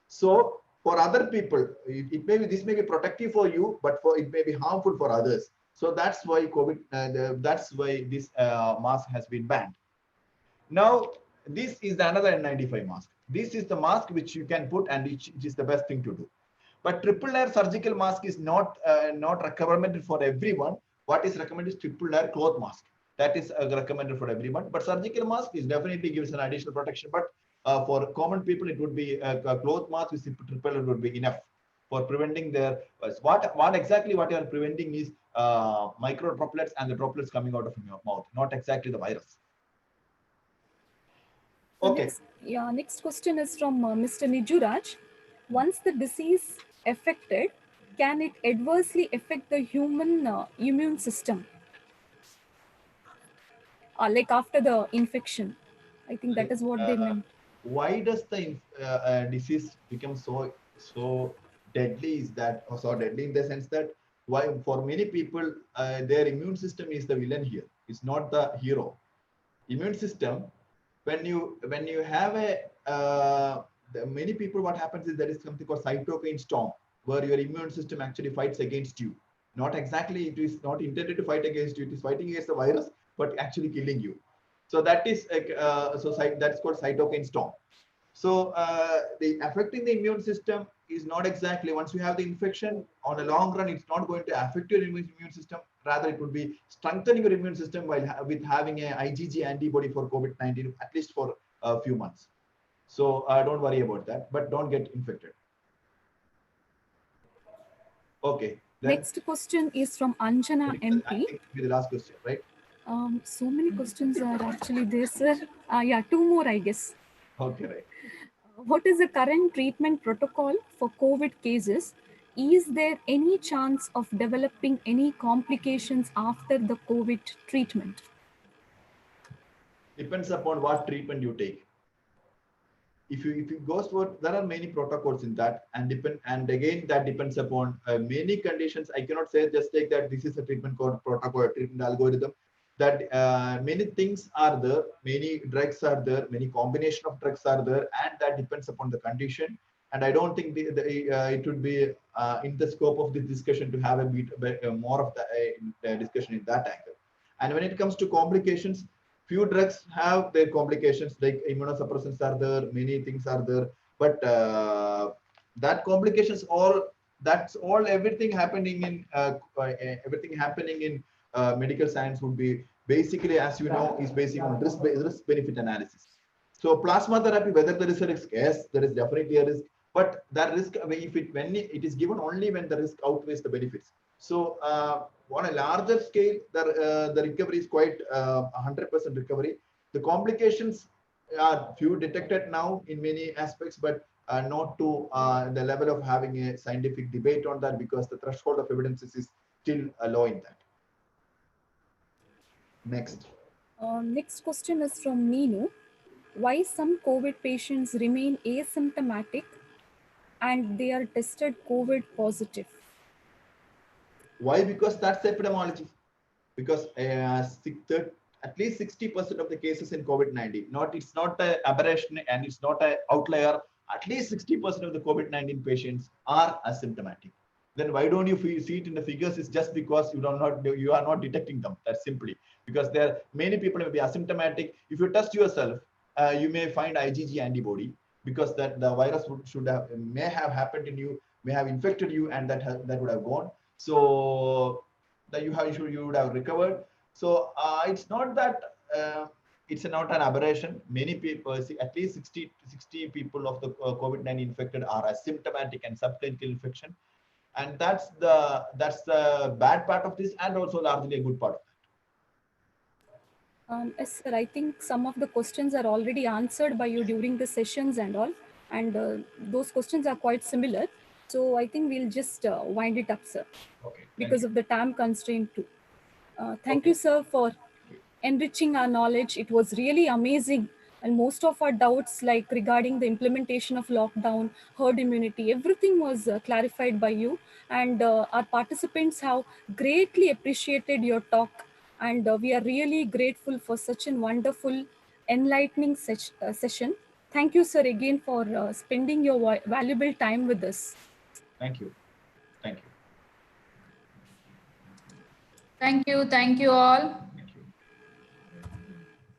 So for other people, this may be protective for you, but it may be harmful for others. So that's why that's why this mask has been banned. Now, this is another N95 mask. This is the mask which you can put, and which is the best thing to do. But triple layer surgical mask is not recommended for everyone. What is recommended is triple layer cloth mask. That is recommended for everyone. But surgical mask is definitely gives an additional protection. But for common people, it would be a cloth mask with triple layer would be enough for preventing their what exactly what you are preventing is micro droplets and the droplets coming out of your mouth, not exactly the virus. Okay. Next question is from Mr. Nijuraj. Once the disease affected, can it adversely affect the human immune system? Like after the infection, I think that is what they meant. Why does the disease become so deadly? Is that so deadly in the sense that why for many people their immune system is the villain here. It's not the hero. Immune system, when you have many people, what happens is there is something called cytokine storm, where your immune system actually fights against you. Not exactly, it is not intended to fight against you, it is fighting against the virus, but actually killing you. So that is that's called cytokine storm. So the affecting the immune system is not exactly, once you have the infection, on a long run, it's not going to affect your immune system. Rather, it would be strengthening your immune system with having a IgG antibody for COVID-19, at least for a few months. So don't worry about that, but don't get infected. Okay. Next question is from Anjana MP. I think it will be the last question, right? So many questions are actually there, sir. Yeah, 2 more, I guess. Okay, right. What is the current treatment protocol for COVID cases? Is there any chance of developing any complications after the COVID treatment? Depends upon what treatment you take. If you go for, there are many protocols in that, and again that depends upon many conditions. I cannot say just take that this is a treatment called protocol, treatment algorithm. That many things are there, many drugs are there, many combination of drugs are there, and that depends upon the condition. And I don't think it would be in the scope of this discussion to have a bit more of the discussion in that angle. And when it comes to complications, few drugs have their complications, like immunosuppressants are there, many things are there, but that complications everything happening in medical science would be basically, as you know, is based on risk benefit analysis. So plasma therapy, whether there is a risk, yes, there is definitely a risk, but that risk, when it is given only when the risk outweighs the benefits. So on a larger scale, the recovery is quite 100% recovery. The complications are few detected now in many aspects, but not to the level of having a scientific debate on that, because the threshold of evidences is still low in that. Next. Next question is from Meenu. Why some COVID patients remain asymptomatic and they are tested COVID positive? Why? Because that's epidemiology. Because at least 60% of the cases in COVID-19, it's not an aberration and it's not an outlier. At least 60% of the COVID-19 patients are asymptomatic. Then why don't you see it in the figures? It's just because you are not detecting them. That's simply because there are many people may be asymptomatic. If you test yourself, you may find IgG antibody, because that the virus may have happened in you, may have infected you, and that would have gone. So that you would have recovered. So it's not that it's not an aberration. Many people, at least 60 people of the COVID-19 infected are asymptomatic and subclinical infection, and that's the bad part of this, and also largely a good part of that. Yes, sir. I think some of the questions are already answered by you during the sessions and all, and those questions are quite similar. So I think we'll just wind it up, sir. Okay. Because of the time constraint too. Thank you, sir, for enriching our knowledge. It was really amazing. And most of our doubts, like regarding the implementation of lockdown, herd immunity, everything was clarified by you. And our participants have greatly appreciated your talk. And we are really grateful for such a wonderful, enlightening session. Thank you, sir, again for spending your valuable time with us. Thank you. Thank you. Thank you. Thank you all.